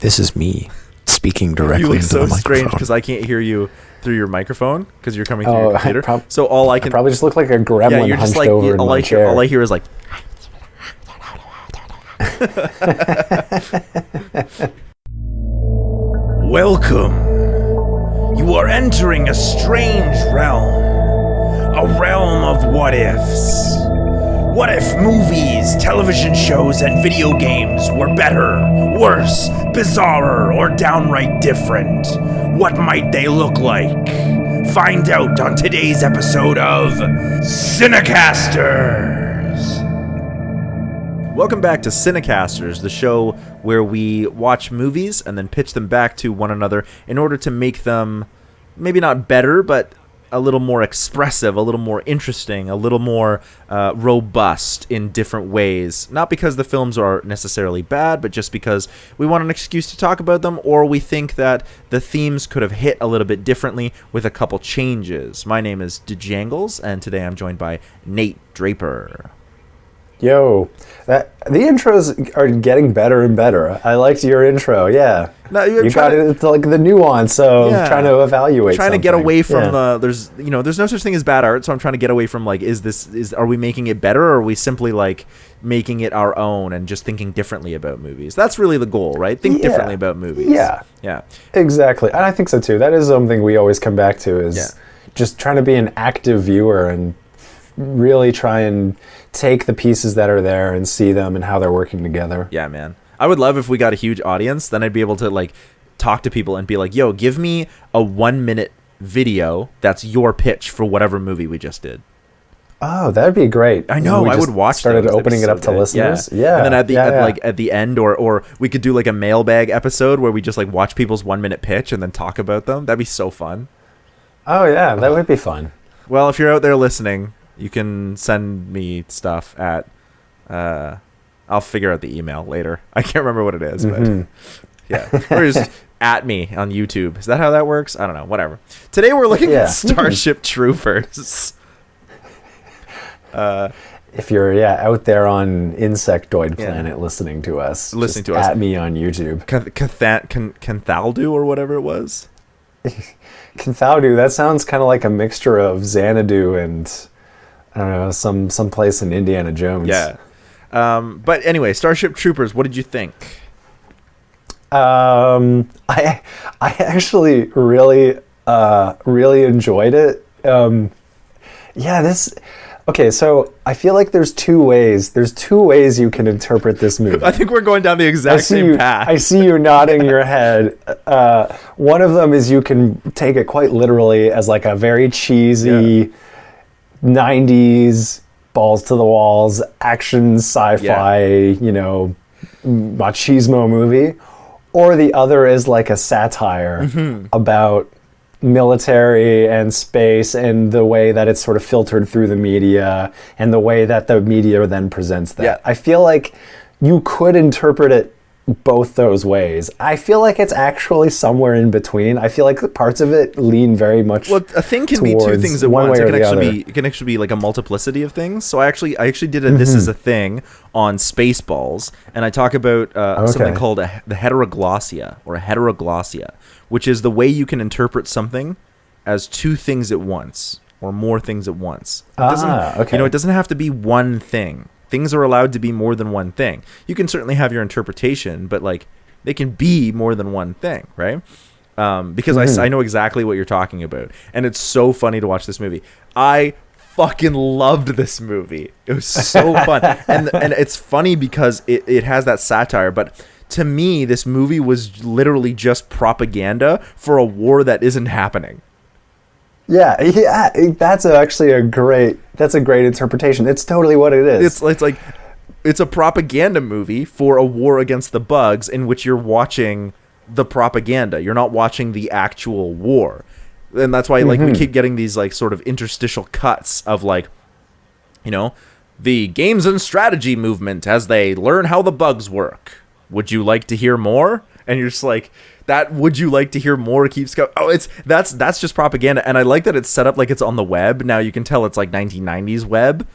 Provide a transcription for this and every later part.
This is me speaking directly You look into so the microphone. strange because I can't hear you through your microphone because you're coming through your computer. So all I can probably just look like a gremlin you're just hunched like over in my chair. all I hear is like. Welcome. You are entering a strange realm. A realm of what ifs. What if movies, television shows, and video games were better, worse, bizarrer, or downright different? What might they look like? Find out on today's episode of CineCasters. Welcome back to CineCasters, the show where we watch movies and then pitch them back to one another in order to make them maybe not better, but a little more expressive, a little more interesting, a little more robust in different ways. Not because the films are necessarily bad, but just because we want an excuse to talk about them, or we think that the themes could have hit a little bit differently with a couple changes. My name is Janglez, and today I'm joined by Nate Draper. Yo, the intros are getting better and better. I liked your intro, yeah. No, you got it. It's like the nuance of trying to evaluate. Trying something. To get away from there's no such thing as bad art, so I'm trying to get away from like, are we making it better, or are we simply like making it our own and just thinking differently about movies? That's really the goal, right? Think differently about movies. Yeah, exactly. And I think so too. That is something we always come back to is just trying to be an active viewer and really try and take the pieces that are there and see them and how they're working together. Yeah, man. I would love if we got a huge audience. Then I'd be able to like talk to people and be like, yo, give me a 1-minute video that's your pitch for whatever movie we just did. Oh, that'd be great. I know. I would watch. Started opening it up to listeners. Yeah. And then at the end, or we could do like a mailbag episode where we just like watch people's 1-minute pitch and then talk about them. That'd be so fun. Oh yeah, that would be fun. Well, if you're out there listening, you can send me stuff at. I'll figure out the email later. I can't remember what it is, but yeah. Or just at me on YouTube. Is that how that works? I don't know. Whatever. Today we're looking at Starship Troopers. If you're out there on Insectoid Planet listening to us, at me on YouTube. Canthaldu or whatever it was. Canthaldu. That sounds kind of like a mixture of Xanadu and I don't know, some place in Indiana Jones. Yeah. But anyway, Starship Troopers, what did you think? I actually really enjoyed it. Okay, so I feel like there's two ways you can interpret this movie. I think we're going down the exact same path. I see you nodding your head. One of them is you can take it quite literally as like a very cheesy 90s balls to the walls action sci-fi machismo movie, or the other is like a satire about military and space and the way that it's sort of filtered through the media and the way that the media then presents that. I feel like you could interpret it both those ways. I feel like it's actually somewhere in between. I feel like the parts of it lean very much. Well, a thing can be two things at once. It can actually be like a multiplicity of things. So I actually did a This Is a Thing on Spaceballs, and I talk about something called the heteroglossia or a heteroglossia, which is the way you can interpret something as two things at once or more things at once. It doesn't have to be one thing. Things are allowed to be more than one thing. You can certainly have your interpretation, but like they can be more than one thing, right? Because I know exactly what you're talking about, and it's so funny to watch this movie. I fucking loved this movie. It was so fun, and it's funny because it has that satire, but to me, this movie was literally just propaganda for a war that isn't happening. Yeah, that's actually a great interpretation. It's totally what it is. It's like it's a propaganda movie for a war against the bugs in which you're watching the propaganda. You're not watching the actual war. And that's why like we keep getting these like sort of interstitial cuts of like, the games and strategy movement as they learn how the bugs work. Would you like to hear more? And you're just like, that would you like to hear more keeps going. Oh, that's just propaganda. And I like that it's set up like it's on the web. Now you can tell it's like 1990s web.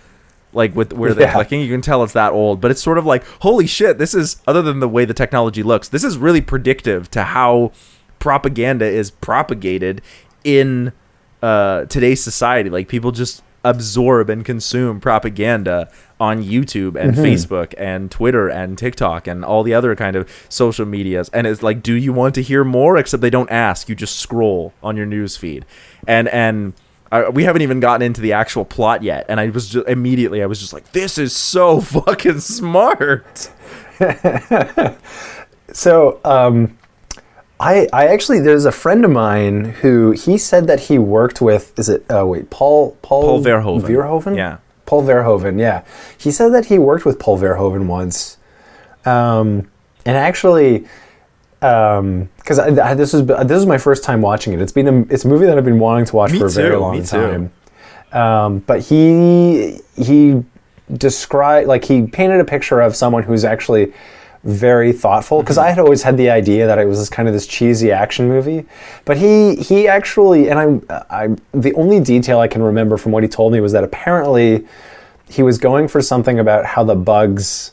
like with where they're clicking. You can tell it's that old, but it's sort of like, holy shit, this is, other than the way the technology looks, this is really predictive to how propaganda is propagated in today's society. Like, people just absorb and consume propaganda on YouTube and Facebook and Twitter and TikTok and all the other kind of social medias. And it's like, do you want to hear more? Except they don't ask. You just scroll on your news feed. And we haven't even gotten into the actual plot yet. And I was just like, this is so fucking smart. So, I actually, there's a friend of mine who, he said that he worked with, Paul Verhoeven. Verhoeven? Yeah. Paul Verhoeven, yeah. He said that he worked with Paul Verhoeven once. And actually, because this is my first time watching it. It's a movie that I've been wanting to watch for a very long time. But he described, like, he painted a picture of someone who's actually very thoughtful, because I had always had the idea that it was this cheesy action movie, but he actually, and I the only detail I can remember from what he told me was that apparently he was going for something about how the bugs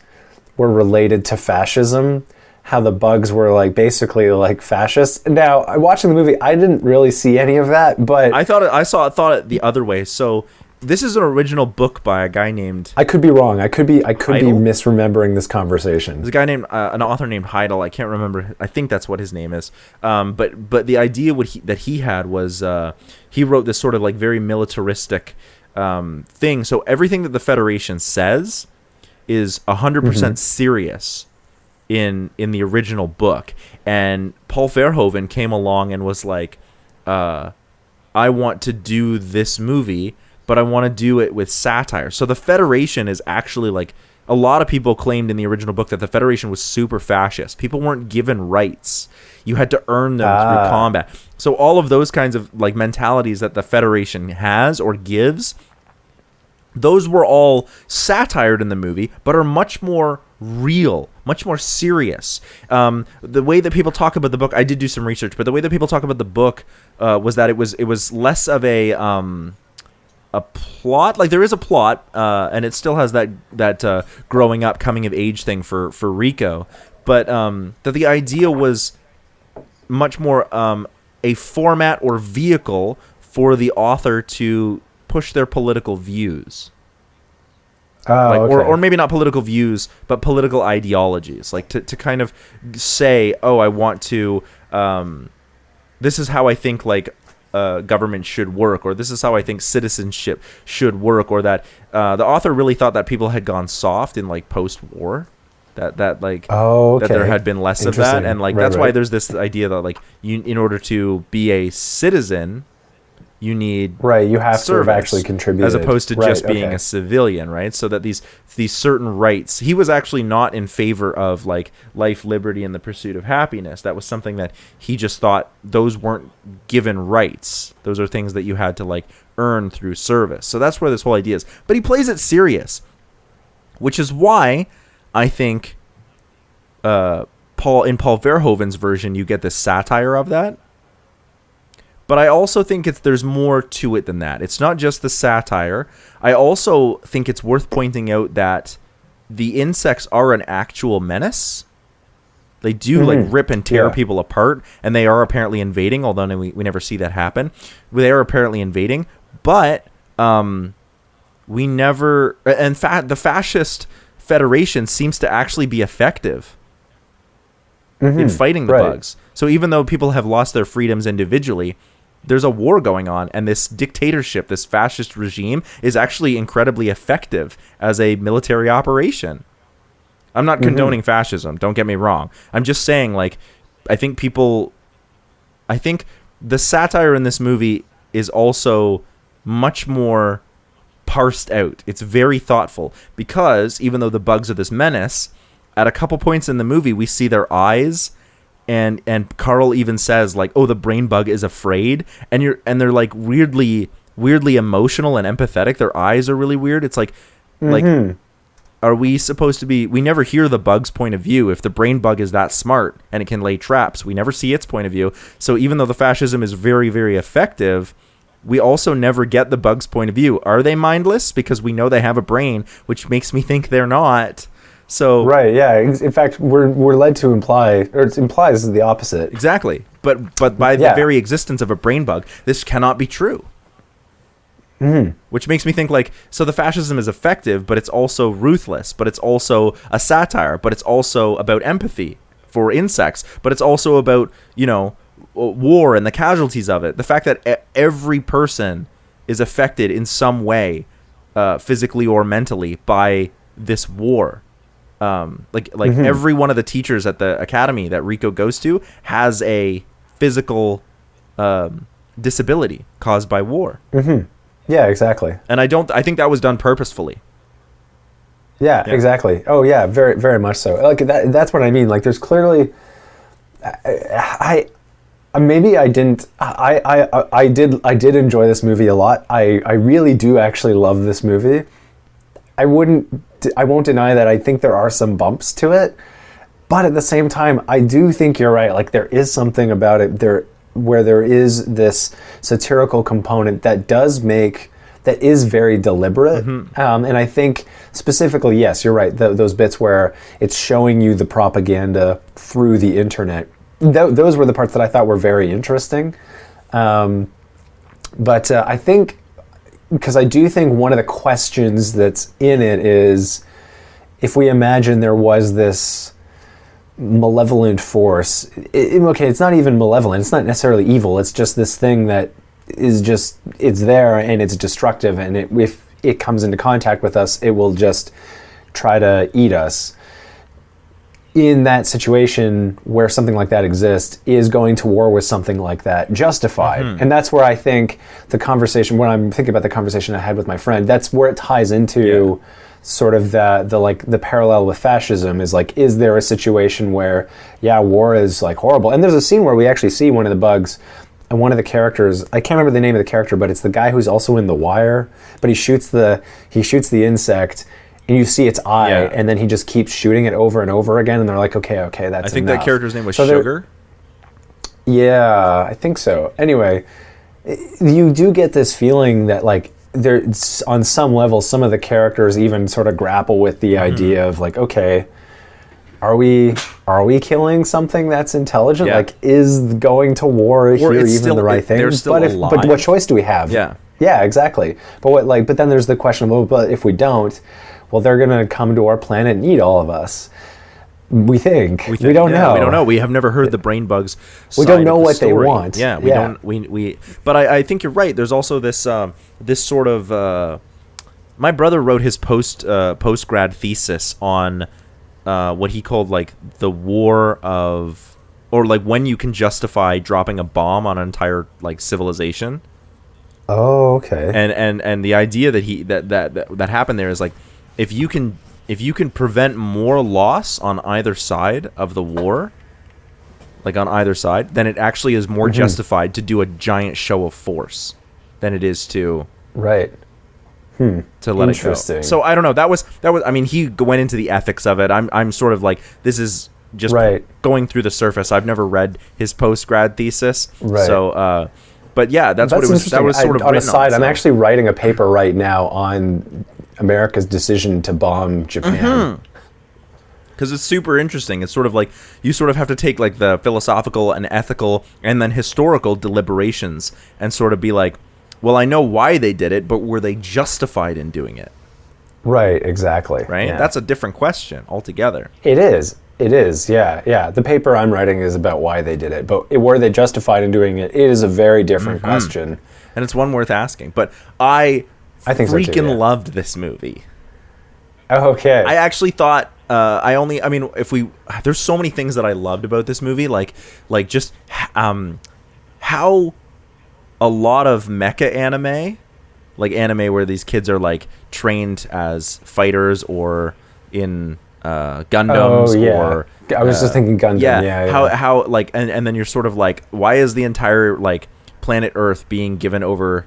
were related to fascism, how the bugs were like basically like fascists. Now, watching the movie, I didn't really see any of that, but I thought it the other way. So this is an original book by a guy named... I could be wrong. I could be misremembering this conversation. There's a guy named... an author named Heidel. I can't remember. I think that's what his name is. But the idea that he had was... he wrote this sort of like very militaristic thing. So everything that the Federation says is 100% serious in the original book. And Paul Verhoeven came along and was like, I want to do this movie, but I want to do it with satire. So the Federation is actually like, a lot of people claimed in the original book that the Federation was super fascist. People weren't given rights. You had to earn them through combat. So all of those kinds of like mentalities that the Federation has or gives, those were all satired in the movie, but are much more real, much more serious. The way that people talk about the book, I did do some research, but the way that people talk about the book was that it was less of a plot. Like, there is a plot, and it still has that growing up, coming of age thing for Rico, but that the idea was much more a format or vehicle for the author to push their political views. Or maybe not political views, but political ideologies. Like, to kind of say, oh, I want to... this is how I think, like, government should work, or this is how I think citizenship should work, or that the author really thought that people had gone soft in, like, post-war. That there had been less of that, and like that's why there's this idea that like in order to be a citizen, you need you have to have actually contributed, as opposed to just being a civilian, right? So that these certain rights, he was actually not in favor of like life, liberty, and the pursuit of happiness. That was something that he just thought those weren't given rights. Those are things that you had to like earn through service. So that's where this whole idea is. But he plays it serious, which is why I think Paul Verhoeven's version, you get this satire of that. But I also think there's more to it than that. It's not just the satire. I also think it's worth pointing out that the insects are an actual menace. They do like rip and tear people apart, and they are apparently invading, although we never see that happen. They are apparently invading, but we never... In fact, the fascist Federation seems to actually be effective in fighting the bugs. So even though people have lost their freedoms individually, there's a war going on, and this dictatorship, this fascist regime, is actually incredibly effective as a military operation. I'm not condoning fascism, don't get me wrong. I'm just saying, like, I think the satire in this movie is also much more parsed out. It's very thoughtful, because even though the bugs are this menace, at a couple points in the movie we see their eyes, and Carl even says like, oh, the brain bug is afraid, and they're like weirdly emotional and empathetic. Their eyes are really weird. It's like are we supposed to be... We never hear the bug's point of view. If the brain bug is that smart and it can lay traps, we never see its point of view. So even though the fascism is very, very effective, we also never get the bug's point of view. Are they mindless? Because we know they have a brain, which makes me think they're not. So right, yeah. In fact, we're led to imply, or it implies the opposite. Exactly. But by the very existence of a brain bug, this cannot be true. Mm-hmm. Which makes me think like, so the fascism is effective, but it's also ruthless, but it's also a satire, but it's also about empathy for insects, but it's also about, you know, war and the casualties of it. The fact that every person is affected in some way, physically or mentally, by this war. Every one of the teachers at the academy that Rico goes to has a physical disability caused by war. Mm-hmm. Yeah, exactly. And I think that was done purposefully. Yeah, exactly. Oh yeah, very, very much so. Like that's what I mean. Like there's clearly, I did enjoy this movie a lot. I really do actually love this movie. I won't deny that I think there are some bumps to it, but at the same time, I do think you're right. Like there is something about it there where there is this satirical component that is very deliberate. Mm-hmm. And I think specifically, yes, you're right. Those bits where it's showing you the propaganda through the internet. Those were the parts that I thought were very interesting. But I think, because I do think one of the questions that's in it is, if we imagine there was this malevolent force, it's not even malevolent, it's not necessarily evil, it's just this thing that is just, it's there and it's destructive, and if it comes into contact with us, it will just try to eat us. In that situation where something like that exists, is going to war with something like that justified? Mm-hmm. And that's where I think the conversation, when I'm thinking about the conversation I had with my friend, that's where it ties into sort of the parallel with fascism, is like, is there a situation where, war is like horrible? And there's a scene where we actually see one of the bugs, and one of the characters, I can't remember the name of the character, but it's the guy who's also in The Wire, but he shoots the insect, and you see its eye, and then he just keeps shooting it over and over again, and they're like, okay, that's I think enough. That character's name was Sugar? Yeah, I think so. Anyway, you do get this feeling that, like, there's, on some level, some of the characters even sort of grapple with the idea of, like, okay, are we killing something that's intelligent? Yeah. Like, is going to war here even the right thing? They're still alive. But what choice do we have? Yeah, exactly. But then there's the question of, but if we don't, well, they're going to come to our planet and eat all of us. We think. We don't know. We don't know. We have never heard the brain bugs. We don't know what they want. Yeah, we don't. We. But I think you're right. There's also this sort of. My brother wrote his post-grad thesis on what he called, like, the war of, or like when you can justify dropping a bomb on an entire, like, civilization. Oh, okay. And the idea that happened there is, like, if you can prevent more loss on either side of the war, like on either side, then it actually is more justified to do a giant show of force than it is to to let it go. So I don't know. That was. I mean, he went into the ethics of it. I'm sort of like, this is just going through the surface. I've never read his post-grad thesis. Right. So, but yeah, that's what it was. That was sort of on a side. I'm actually writing a paper right now on America's decision to bomb Japan. Because it's super interesting. It's sort of like, you sort of have to take, like, the philosophical and ethical and then historical deliberations and sort of be like, well, I know why they did it, but were they justified in doing it? Right, exactly. Right? Yeah. That's a different question altogether. It is, yeah. The paper I'm writing is about why they did it, but were they justified in doing it? It is a very different question. And it's one worth asking. But I think freaking so too, loved this movie. Okay. I actually thought, there's so many things that I loved about this movie, like just how a lot of mecha anime, like anime where these kids are, like, trained as fighters or in Gundams, or I was just thinking Gundam. Yeah. How like, and then you're sort of like, why is the entire, like, planet Earth being given over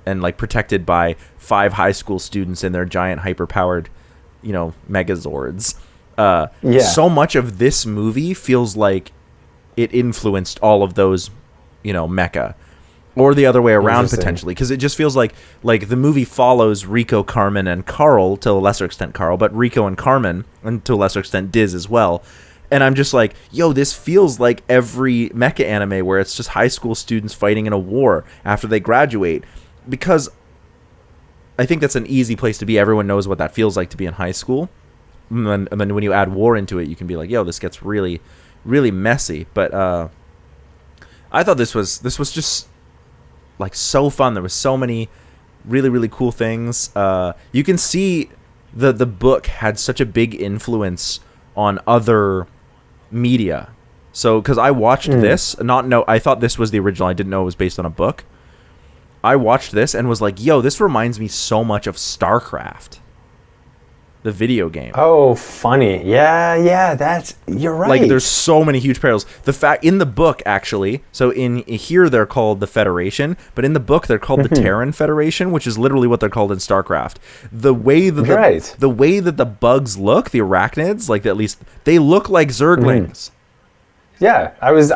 and, like, protected by 5 high school students in their giant hyper-powered, Megazords? So much of this movie feels like it influenced all of those, mecha. Or the other way around, potentially, because it just feels like the movie follows Rico, Carmen, and Carl, to a lesser extent Carl, but Rico and Carmen, and to a lesser extent Diz as well. And I'm just like, yo, this feels like every mecha anime where it's just high school students fighting in a war after they graduate. Because I think that's an easy place to be. Everyone knows what that feels like to be in high school. And then when you add war into it, you can be like, yo, this gets really, really messy. But I thought this was just like so fun. There was so many really, really cool things. You can see the book had such a big influence on other media. So because I watched this, I thought this was the original. I didn't know it was based on a book. I watched this and was like, yo, this reminds me so much of StarCraft, the video game. Oh, funny. Yeah, you're right. Like, there's so many huge parallels. The fact in the book, actually, so in here they're called the Federation, but in the book they're called the Terran Federation, which is literally what they're called in StarCraft. The way that the way that the bugs look, the arachnids, like at least they look like Zerglings. Yeah, I was.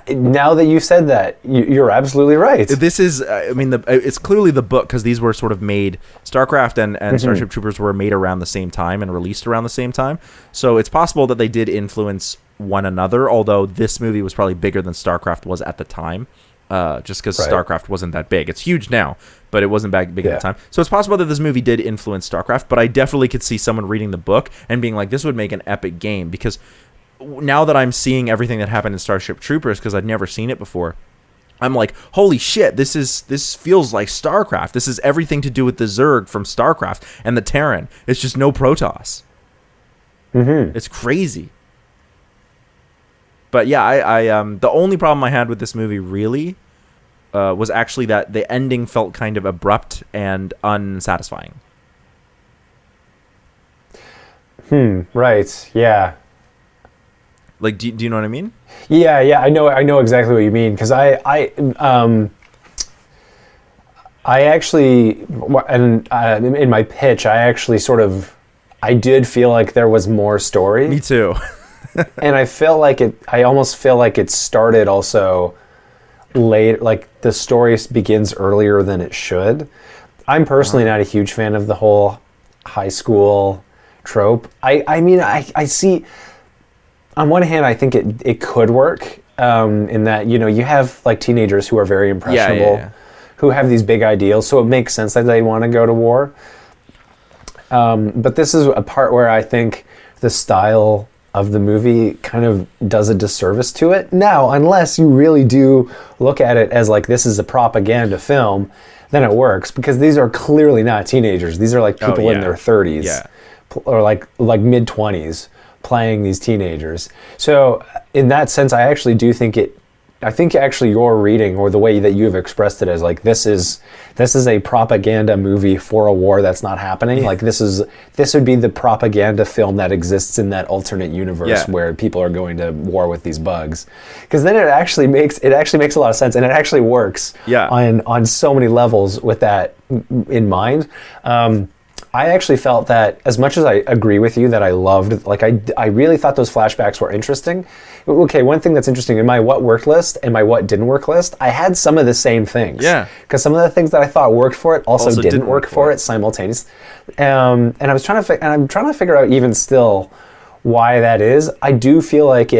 Now that you said that, you're absolutely right. This is, it's clearly the book, because these were sort of made. StarCraft and Starship Troopers were made around the same time and released around the same time. So it's possible that they did influence one another. Although this movie was probably bigger than StarCraft was at the time, just because StarCraft wasn't that big. It's huge now, but it wasn't big at the time. So it's possible that this movie did influence StarCraft. But I definitely could see someone reading the book and being like, "This would make an epic game," because now that I'm seeing everything that happened in Starship Troopers, because I'd never seen it before, I'm like, holy shit, this feels like StarCraft. This is everything to do with the Zerg from StarCraft and the Terran. It's just no Protoss. It's crazy. But yeah, I the only problem I had with this movie really was actually that the ending felt kind of abrupt and unsatisfying. Right. Yeah. Like, do you know what I mean? Yeah, I know exactly what you mean, because I actually, and in my pitch, I did feel like there was more story. Me too. And I almost feel like it started also late, like the story begins earlier than it should. I'm personally not a huge fan of the whole high school trope. I see. On one hand, I think it could work in that, you have like teenagers who are very impressionable, who have these big ideals, so it makes sense that they want to go to war. But this is a part where I think the style of the movie kind of does a disservice to it. Now, unless you really do look at it as like this is a propaganda film, then it works, because these are clearly not teenagers. These are like people in their 30s or like mid-20s. Playing these teenagers. So in that sense, I actually do think actually your reading, or the way that you have expressed it, as like this is a propaganda movie for a war that's not happening. Like this would be the propaganda film that exists in that alternate universe where people are going to war with these bugs. Because then it actually makes a lot of sense, and it actually works on so many levels with that in mind. I actually felt that, as much as I agree with you that I loved, like I really thought those flashbacks were interesting. Okay, one thing that's interesting, in my what worked list and my what didn't work list, I had some of the same things. Yeah. Because some of the things that I thought worked for it also didn't work for it simultaneously. And I'm trying to figure out even still why that is. I do feel like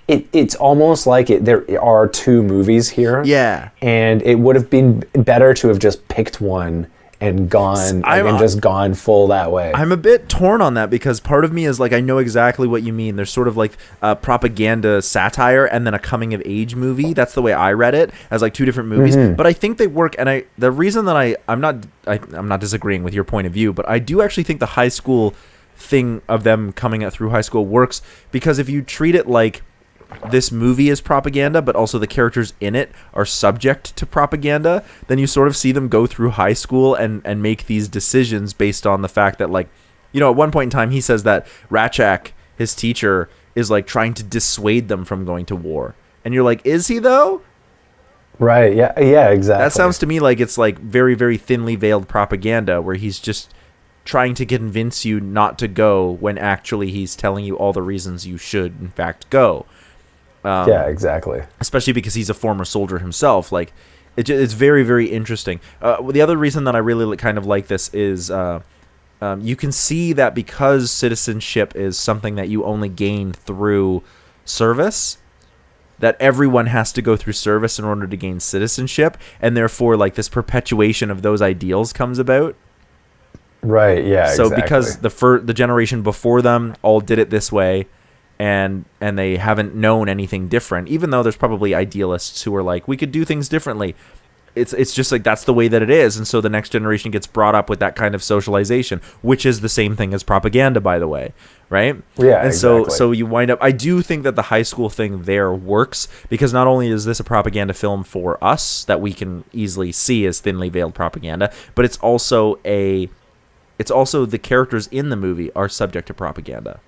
it's almost like there are two movies here. Yeah. And it would have been better to have just picked one and just gone full that way. I'm a bit torn on that, because part of me is like, I know exactly what you mean. There's sort of like a propaganda satire and then a coming of age movie. That's the way I read it, as like two different movies. But I think they work, and the reason that I'm not disagreeing with your point of view, but I do actually think the high school thing of them coming through high school works, because if you treat it like this movie is propaganda, but also the characters in it are subject to propaganda, then you sort of see them go through high school and make these decisions based on the fact that, like, at one point in time, he says that Ratchak, his teacher, is like trying to dissuade them from going to war. And you're like, is he though? Right. Yeah, exactly. That sounds to me like it's like very, very thinly veiled propaganda, where he's just trying to convince you not to go when actually he's telling you all the reasons you should in fact go. Yeah, exactly. Especially because he's a former soldier himself. Like, it's very, very interesting. The other reason that I really kind of like this is you can see that because citizenship is something that you only gain through service, that everyone has to go through service in order to gain citizenship, and therefore, like, this perpetuation of those ideals comes about. Right, yeah, so exactly. Because the generation before them all did it this way, and they haven't known anything different, even though there's probably idealists who are like, we could do things differently. It's just like, that's the way that it is, and so the next generation gets brought up with that kind of socialization, which is the same thing as propaganda, by the way, right? Yeah, and exactly. so you wind up, I do think that the high school thing there works, because not only is this a propaganda film for us that we can easily see as thinly veiled propaganda, but it's also the characters in the movie are subject to propaganda.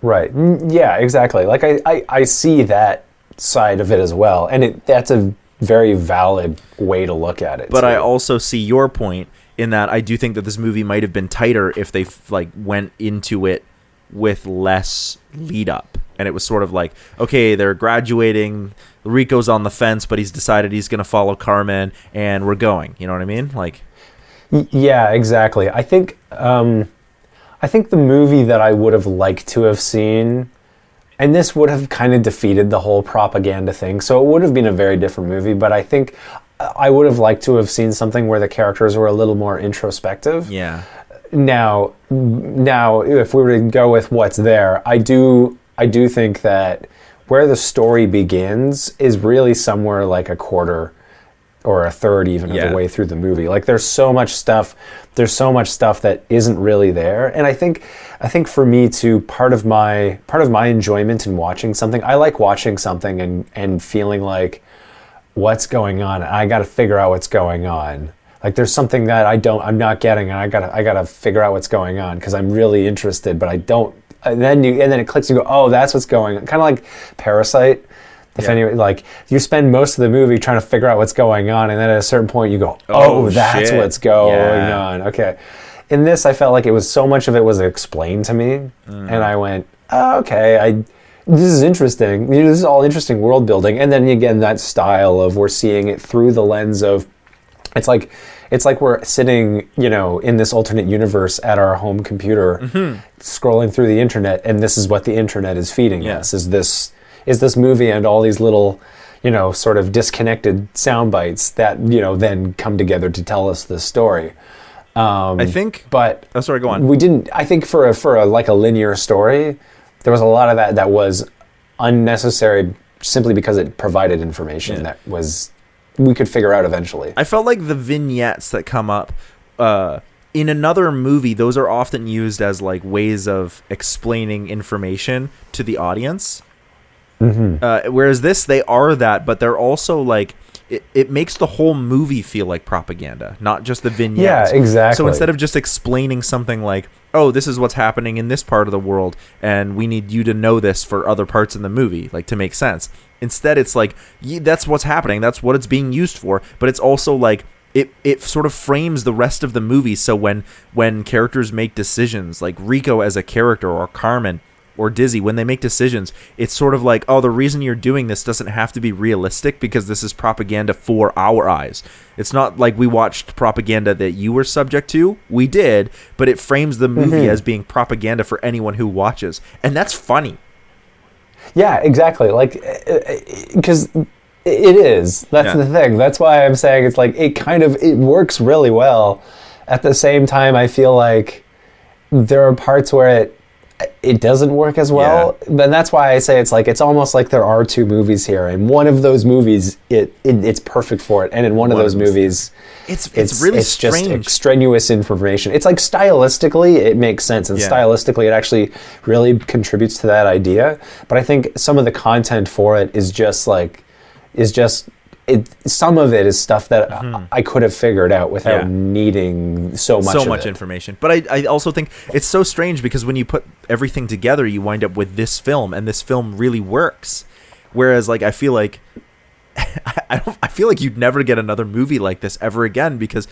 Right. Yeah, exactly. Like, I see that side of it as well, and that's a very valid way to look at it. But I also see your point in that I do think that this movie might have been tighter if they went into it with less lead up, and it was sort of like, okay, they're graduating, Rico's on the fence, but he's decided he's going to follow Carmen, and we're going. You know what I mean? Like, yeah, exactly. I think the movie that I would have liked to have seen, and this would have kind of defeated the whole propaganda thing, so it would have been a very different movie, but I think I would have liked to have seen something where the characters were a little more introspective. Yeah. Now, if we were to go with what's there, I do think that where the story begins is really somewhere like a quarter or a third even of the way through the movie. Like, there's so much stuff that isn't really there. And I think for me too, part of my enjoyment in watching something, I like watching something and feeling like, what's going on? I got to figure out what's going on. Like, there's something that I'm not getting, and I gotta figure out what's going on because I'm really interested, but I don't. And then it clicks. You go, oh, that's what's going on. Kind of like Parasite. Like, you spend most of the movie trying to figure out what's going on, and then at a certain point you go, oh, that's what's going on. Okay. In this, I felt like it was so much of it was explained to me, and I went, oh, okay, this is interesting. This is all interesting world building, and then again that style of we're seeing it through the lens of, it's like we're sitting, in this alternate universe at our home computer, scrolling through the internet, and this is what the internet is feeding us. Is this movie and all these little, sort of disconnected sound bites that, then come together to tell us this story. I think, but oh, sorry, go on. We didn't. I think for a linear story, there was a lot of that was unnecessary simply because it provided information that we could figure out eventually. I felt like the vignettes that come up in another movie, those are often used as like ways of explaining information to the audience. Whereas this, they are that, but they're also like, it makes the whole movie feel like propaganda, not just the vignettes. Yeah, exactly. So instead of just explaining something like, oh, this is what's happening in this part of the world, and we need you to know this for other parts in the movie, like, to make sense. Instead, it's like, that's what's happening, that's what it's being used for, but it's also like, it sort of frames the rest of the movie, so when characters make decisions, like Rico as a character, or Carmen, or Dizzy, when they make decisions, it's sort of like, oh, the reason you're doing this doesn't have to be realistic because this is propaganda for our eyes. It's not like we watched propaganda that you were subject to. We did, but it frames the movie as being propaganda for anyone who watches. And that's funny. Yeah, exactly. Like, because it is. That's the thing. That's why I'm saying it's like, it works really well. At the same time, I feel like there are parts where it doesn't work as well. But that's why I say it's almost like there are two movies here, and one of those movies it's perfect for it, and in one of those movies it's really strange. Just extraneous information. It's like stylistically it makes sense, and stylistically it actually really contributes to that idea, but I think some of the content for it is just some of it is stuff that I could have figured out without needing so much information. But I also think it's so strange because when you put everything together, you wind up with this film, and this film really works. Whereas, like, I feel like I feel like you'd never get another movie like this ever again because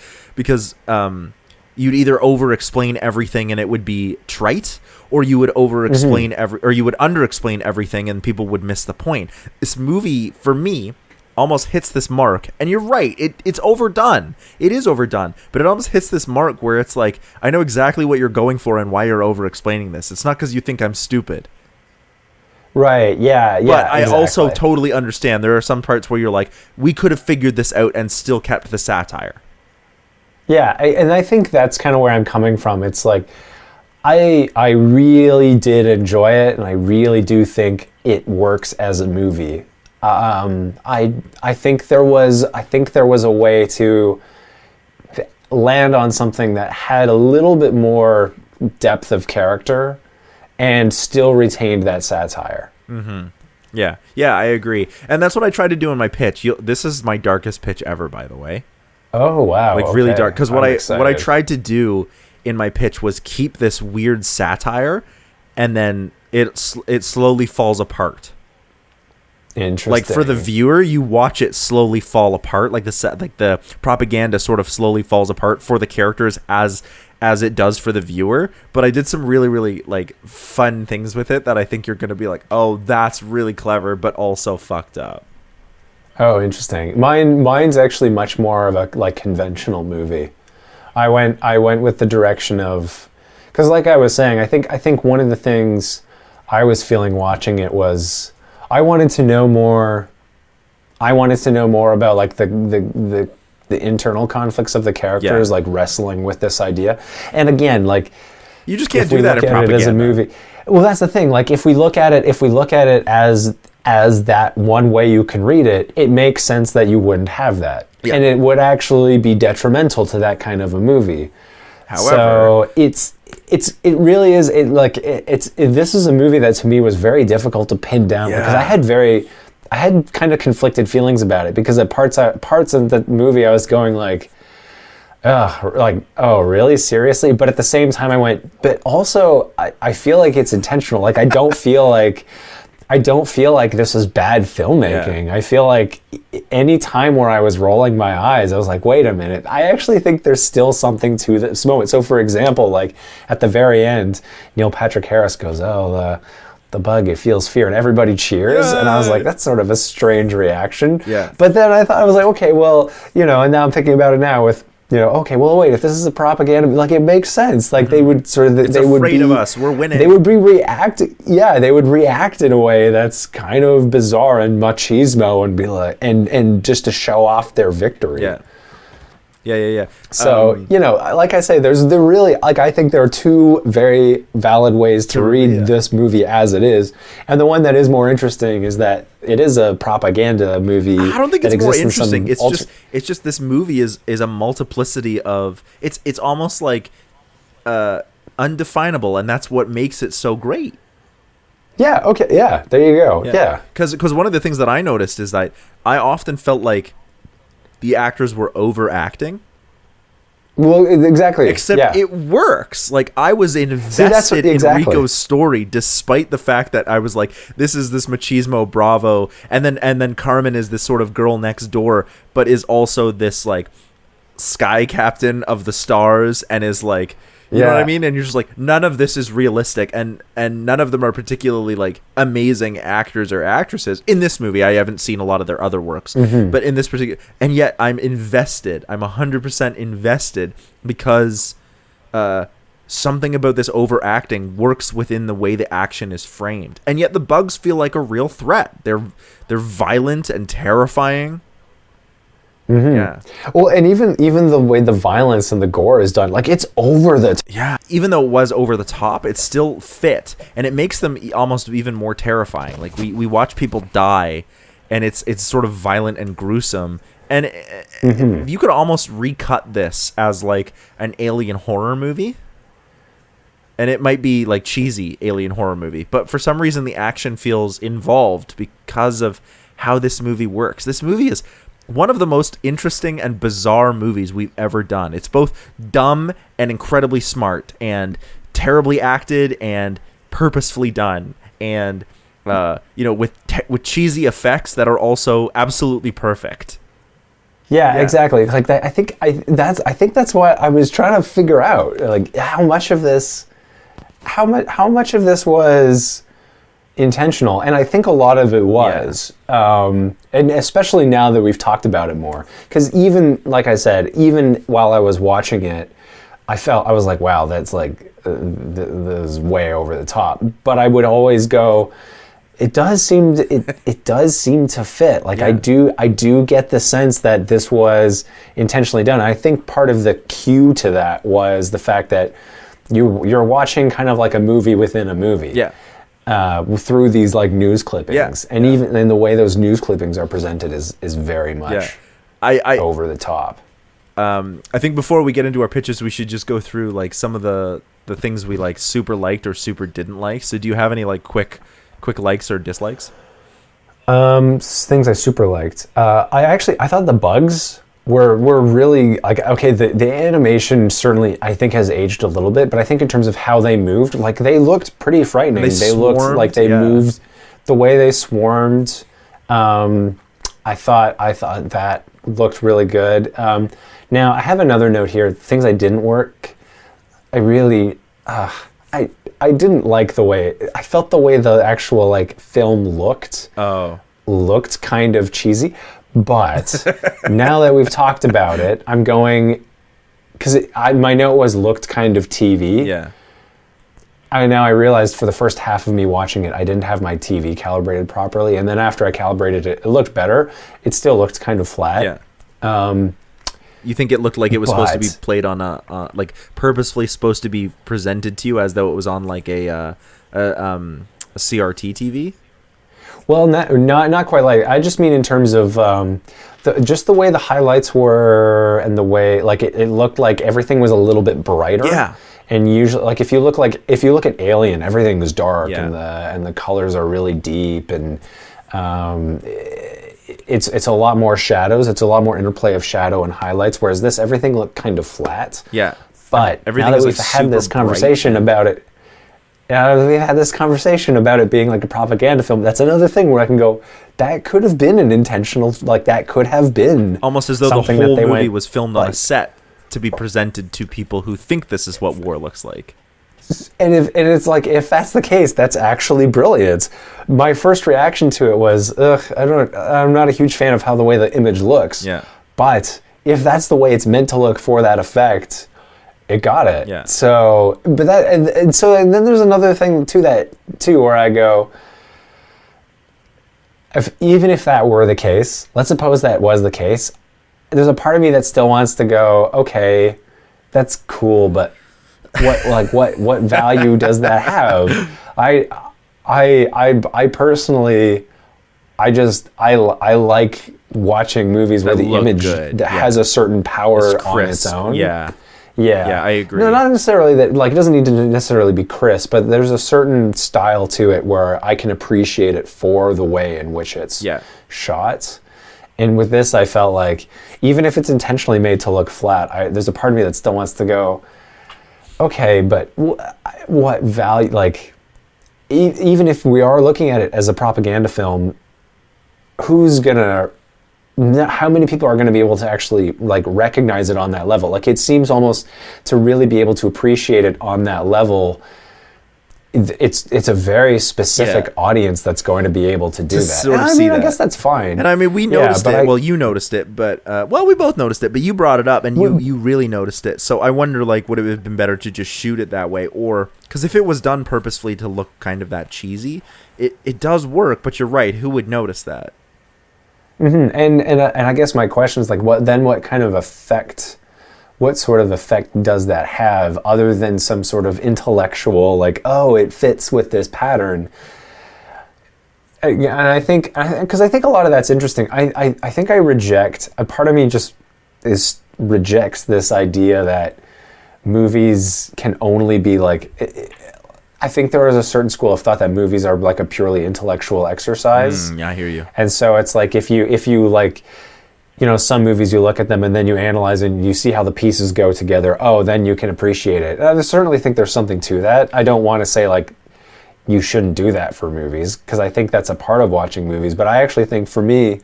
you'd either over-explain everything and it would be trite, or you would over-explain or you would under-explain everything and people would miss the point. This movie, for me, almost hits this mark, and you're right, it's overdone. It is overdone, but it almost hits this mark where it's like, I know exactly what you're going for and why you're over-explaining this. It's not because you think I'm stupid. Right, yeah. But I also totally understand there are some parts where you're like, we could have figured this out and still kept the satire. Yeah, and I think that's kind of where I'm coming from. It's like, I really did enjoy it, and I really do think it works as a movie. I think there was a way to land on something that had a little bit more depth of character and still retained that satire. Yeah, I agree, and that's what I tried to do in my pitch. This is my darkest pitch ever, by the way. Oh wow! Like really dark, because what I tried to do in my pitch was keep this weird satire, and then it slowly falls apart. Interesting. Like for the viewer, you watch it slowly fall apart, like the propaganda sort of slowly falls apart for the characters as it does for the viewer. But I did some really, really like fun things with it that I think you're going to be like, oh, that's really clever, but also fucked up. Oh, interesting. Mine's actually much more of a like conventional movie. I went with the direction of, because like I was saying, I think one of the things I was feeling watching it was, I wanted to know more about like the internal conflicts of the characters, like wrestling with this idea. And again, like, you just can't do that in propaganda as a movie. Well, that's the thing. Like, if we look at it as that one way you can read it, it makes sense that you wouldn't have that, and it would actually be detrimental to that kind of a movie. However, so it really is. This is a movie that to me was very difficult to pin down because I had kind of conflicted feelings about it, because at parts of the movie I was going like, oh, really? Seriously? But at the same time I went, but also I feel like it's intentional. Like, I don't feel like this is bad filmmaking. Yeah. I feel like any time where I was rolling my eyes, I was like, wait a minute. I actually think there's still something to this moment. So for example, like at the very end, Neil Patrick Harris goes, oh, the bug, it feels fear, and everybody cheers. Yeah. And I was like, that's sort of a strange reaction. Yeah. But then I was like, okay, well, and now I'm thinking about it now with, okay, well, wait, if this is a propaganda, like, it makes sense. Like, they would sort of, it's they would be afraid of us. We're winning. They would be reacting. Yeah, they would react in a way that's kind of bizarre and machismo, and be like, and just to show off their victory. Yeah. So, like I say, there really, like, I think there are two very valid ways to read this movie as it is. And the one that is more interesting is that it is a propaganda movie. I don't think it's more interesting. It's just this movie is a multiplicity of, it's almost like undefinable, and that's what makes it so great. Yeah, okay, yeah, there you go. Yeah. Because one of the things that I noticed is that I often felt like the actors were overacting. Well, exactly. Except it works. Like, I was invested in Rico's story, despite the fact that I was like, this is this machismo bravo, and then Carmen is this sort of girl next door, but is also this like sky captain of the stars, and is like, you know what I mean? And you're just like, none of this is realistic, and none of them are particularly like amazing actors or actresses. In this movie, I haven't seen a lot of their other works, but in this particular, and yet I'm invested. I'm 100% invested, because something about this overacting works within the way the action is framed. And yet the bugs feel like a real threat. They're violent and terrifying. Yeah. Well, and even the way the violence and the gore is done, like, it's over the yeah. Even though it was over the top, it still fit, and it makes them almost even more terrifying. Like, we watch people die, and it's sort of violent and gruesome, and you could almost recut this as like an alien horror movie. And it might be like cheesy alien horror movie, but for some reason the action feels involved because of how this movie works. This movie is one of the most interesting and bizarre movies we've ever done. It's both dumb and incredibly smart, and terribly acted and purposefully done, and with cheesy effects that are also absolutely perfect. Yeah, exactly. Like that, I think that's what I was trying to figure out. Like how much of this was intentional, and I think a lot of it was. And especially now that we've talked about it more, because even like I said, even while I was watching it, I was like, wow, that's like this is way over the top. But I would always go, it does seem to fit. Like I do get the sense that this was intentionally done. I think part of the cue to that was the fact that you're watching kind of like a movie within a movie. Yeah. Through these like news clippings, and even in the way those news clippings are presented is very much over the top. I think before we get into our pitches, we should just go through like some of the things we like super liked or super didn't like. So do you have any like quick likes or dislikes? Things I super liked. I thought the bugs were really like, okay, the animation certainly I think has aged a little bit, but I think in terms of how they moved, like they looked pretty frightening. They looked like they moved the way they swarmed. I thought that looked really good. Now I have another note here. Things I didn't work. I really I didn't like the way I felt the way the actual like film looked. Looked kind of cheesy. But now that we've talked about it, I'm going, because my note was looked kind of TV. Yeah. I realized for the first half of me watching it, I didn't have my TV calibrated properly. And then after I calibrated it, it looked better. It still looked kind of flat. Yeah. You think it looked like it was supposed to be played on like purposefully supposed to be presented to you as though it was on like a CRT TV? Well, not quite like. I just mean in terms of just the way the highlights were, and the way like it looked like everything was a little bit brighter. Yeah. And usually, like if you look at Alien, everything was dark, and the colors are really deep, and it's a lot more shadows. It's a lot more interplay of shadow and highlights. Whereas this, everything looked kind of flat. Yeah. But everything now that we've had this conversation about it. Yeah, we had this conversation about it being like a propaganda film. That's another thing where I can go, that could have been an intentional, like that could have been almost as though the whole movie was filmed on a set to be presented to people who think this is what war looks like. And it's like, if that's the case, that's actually brilliant. My first reaction to it was, I'm not a huge fan of how the way the image looks. Yeah. But if that's the way it's meant to look for that effect, it got it. Yeah. So, but that, and then there's another thing to that too, where I go, even if that were the case, let's suppose that was the case, there's a part of me that still wants to go, okay, that's cool, but what value does that have? I personally, I like watching movies where the image has a certain power on its own. Yeah, I agree. No, not necessarily that, like, it doesn't need to necessarily be crisp, but there's a certain style to it where I can appreciate it for the way in which it's shot. And with this, I felt like, even if it's intentionally made to look flat, there's a part of me that still wants to go, okay, but what value, like, even if we are looking at it as a propaganda film, how many people are going to be able to actually like recognize it on that level? Like, it seems almost to really be able to appreciate it on that level, it's a very specific audience that's going to be able to do that. Sort of I guess that's fine. And I mean, we noticed it. Well, you noticed it, but we both noticed it. But you brought it up, and you really noticed it. So I wonder, like, would it have been better to just shoot it that way, or because if it was done purposefully to look kind of that cheesy, it does work. But you're right. Who would notice that? Mm-hmm. And I guess my question is like, what sort of effect does that have, other than some sort of intellectual, like, oh, it fits with this pattern? And I think, because I think a lot of that's interesting. I think I reject, a part of me just rejects this idea that movies can only be like, I think there is a certain school of thought that movies are like a purely intellectual exercise. Yeah, I hear you. And so it's like, if you like, you know, some movies, you look at them and then you analyze and you see how the pieces go together. Oh, then you can appreciate it. I certainly think there's something to that. I don't want to say like you shouldn't do that for movies, because I think that's a part of watching movies. But I actually think, for me,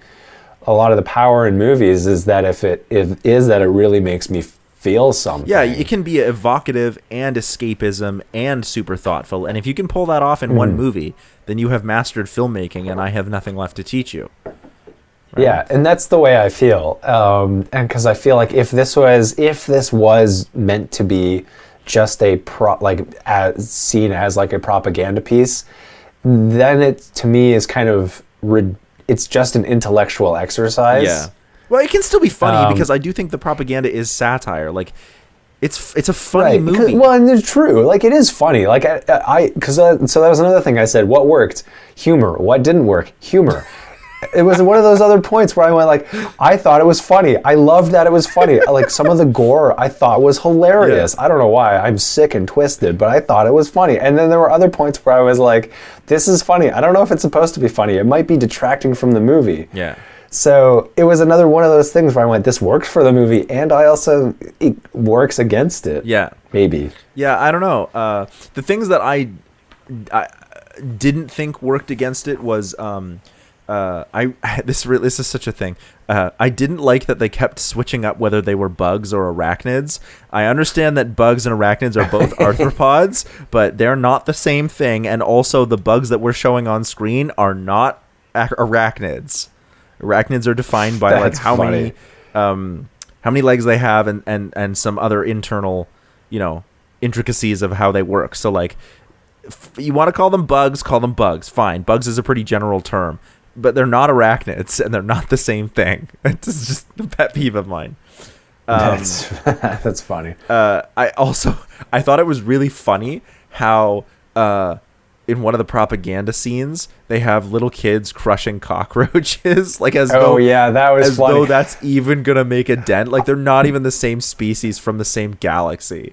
a lot of the power in movies is that if it really makes me feel something. Yeah, it can be evocative and escapism and super thoughtful. And if you can pull that off in one movie, then you have mastered filmmaking, and I have nothing left to teach you. Right? Yeah, and that's the way I feel. And because I feel like if this was meant to be just seen as like a propaganda piece, then it to me is kind of it's just an intellectual exercise. Yeah. Well, it can still be funny because I do think the propaganda is satire. Like, it's a funny movie. And it's true. Like, it is funny. Like, so that was another thing I said. What worked? Humor. What didn't work? Humor. It was one of those other points where I went like, I thought it was funny. I loved that it was funny. Like, some of the gore I thought was hilarious. Yeah. I don't know why. I'm sick and twisted, but I thought it was funny. And then there were other points where I was like, this is funny. I don't know if it's supposed to be funny. It might be detracting from the movie. Yeah. So it was another one of those things where I went, this works for the movie, and it works against it. Yeah. Maybe. Yeah, I don't know. The things that I didn't think worked against it was... this is such a thing. I didn't like that they kept switching up whether they were bugs or arachnids. I understand that bugs and arachnids are both arthropods, but they're not the same thing. And also, the bugs that we're showing on screen are not arachnids. Arachnids are defined by like how many legs they have and some other internal, intricacies of how they work. So like, if you want to call them bugs, fine. Bugs is a pretty general term. But they're not arachnids, and they're not the same thing. It's just a pet peeve of mine. That's funny. I thought it was really funny how in one of the propaganda scenes they have little kids crushing cockroaches, like that was funny. Though that's even gonna make a dent. Like they're not even the same species from the same galaxy.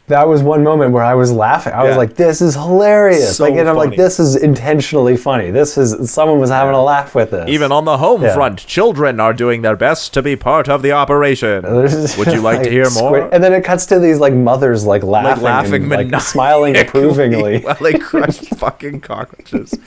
That was one moment where I was laughing. I was like, this is hilarious. And I'm like, this is intentionally funny. Someone was having a laugh with this. Even on the home front, children are doing their best to be part of the operation. Would you like to hear more? And then it cuts to these mothers laughing and smiling approvingly. While they crush fucking cockroaches.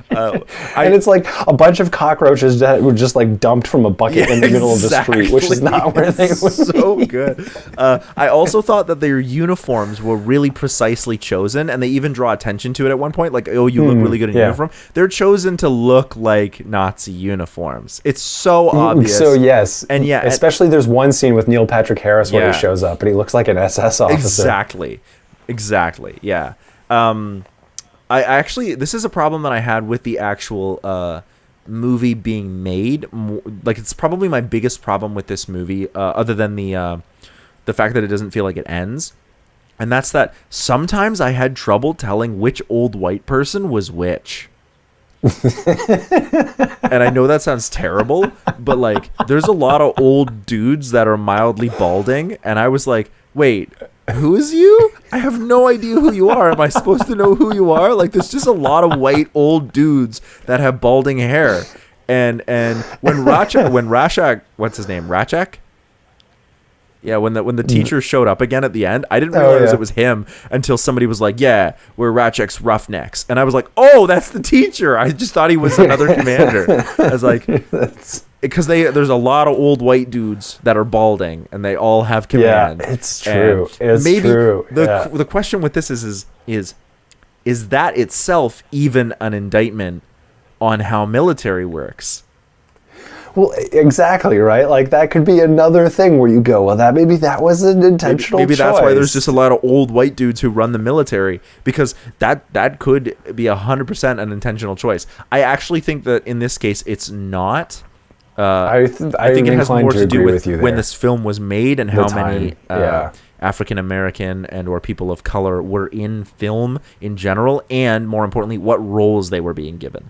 And it's like a bunch of cockroaches that were just dumped from a bucket in the middle of the street, which is not where they would be. So good. I also thought that their uniforms were really precisely chosen, and they even draw attention to it at one point. Like, oh, you look really good in uniform. They're chosen to look like Nazi uniforms. It's so obvious. So yes, and especially there's one scene with Neil Patrick Harris where he shows up and he looks like an SS officer. Exactly. Yeah. I actually, this is a problem that I had with the actual movie being made. Like, it's probably my biggest problem with this movie, other than the fact that it doesn't feel like it ends. And that's that sometimes I had trouble telling which old white person was which. And I know that sounds terrible, but there's a lot of old dudes that are mildly balding, and I was like, wait, who is you? I have no idea who you are. Am I supposed to know who you are? There's just a lot of white old dudes that have balding hair. And when Rashak, what's his name? Rachak? Yeah, when the teacher showed up again at the end, I didn't realize it was him until somebody was like, yeah, we're Ratchak's roughnecks. And I was like, oh, that's the teacher. I just thought he was another commander. I was like, because there's a lot of old white dudes that are balding, and they all have command. Yeah, it's true. It's true. The question with this is that itself even an indictment on how military works? Well, exactly, right? That could be another thing where you go, well, maybe that was an intentional choice. Maybe that's why there's just a lot of old white dudes who run the military, because that could be 100% an intentional choice. I actually think that in this case, it's not. I think it has more to do with when this film was made and how many African American and or people of color were in film in general, and more importantly, what roles they were being given.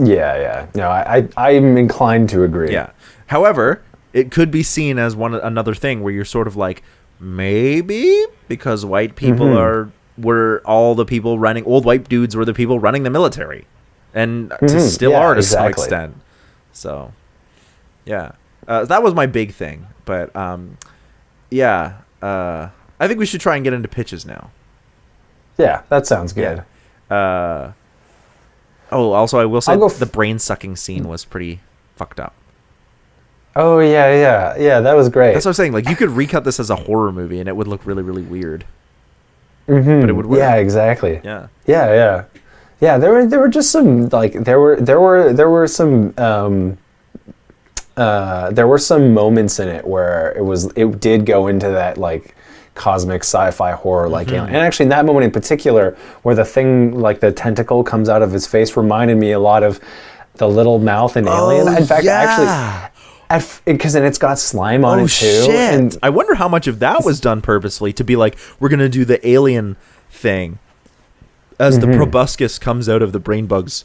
Yeah. No, I'm inclined to agree. Yeah. However, it could be seen as another thing where you're sort of like, maybe because white people were all the people running, old white dudes were the people running the military, and still are to some extent. So, yeah, that was my big thing. But I think we should try and get into pitches now. Yeah, that sounds good. Also, I will say the brain-sucking scene was pretty fucked up. Oh yeah. That was great. That's what I'm saying. Like, you could recut this as a horror movie, and it would look really, really weird. Mm-hmm. But it would work. Yeah, exactly. Yeah. Yeah. There were just some like there were some moments in it where it did go into that like cosmic sci-fi horror like alien. And actually in that moment in particular where the thing like the tentacle comes out of his face reminded me a lot of the little mouth in Alien. In fact, actually, because then it's got slime on it too. Shit. And I wonder how much of that was done purposely to be like, we're gonna do the alien thing as the proboscis comes out of the brain bug's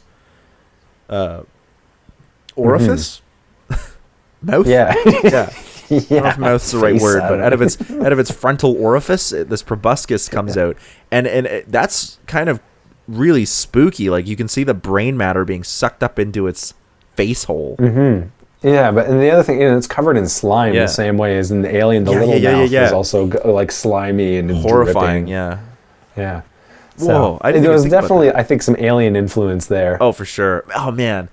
orifice. Mouth. Yeah. Yeah. I don't know if mouth's the right word, but out of its frontal orifice, this proboscis comes out, and that's kind of really spooky. Like, you can see the brain matter being sucked up into its face hole. Yeah, but and the other thing, it's covered in slime the same way as in the Alien. The little mouth is also like slimy and horrifying. Dripping. Yeah. Whoa! So, there was definitely, I think, some Alien influence there. Oh, for sure. Oh man.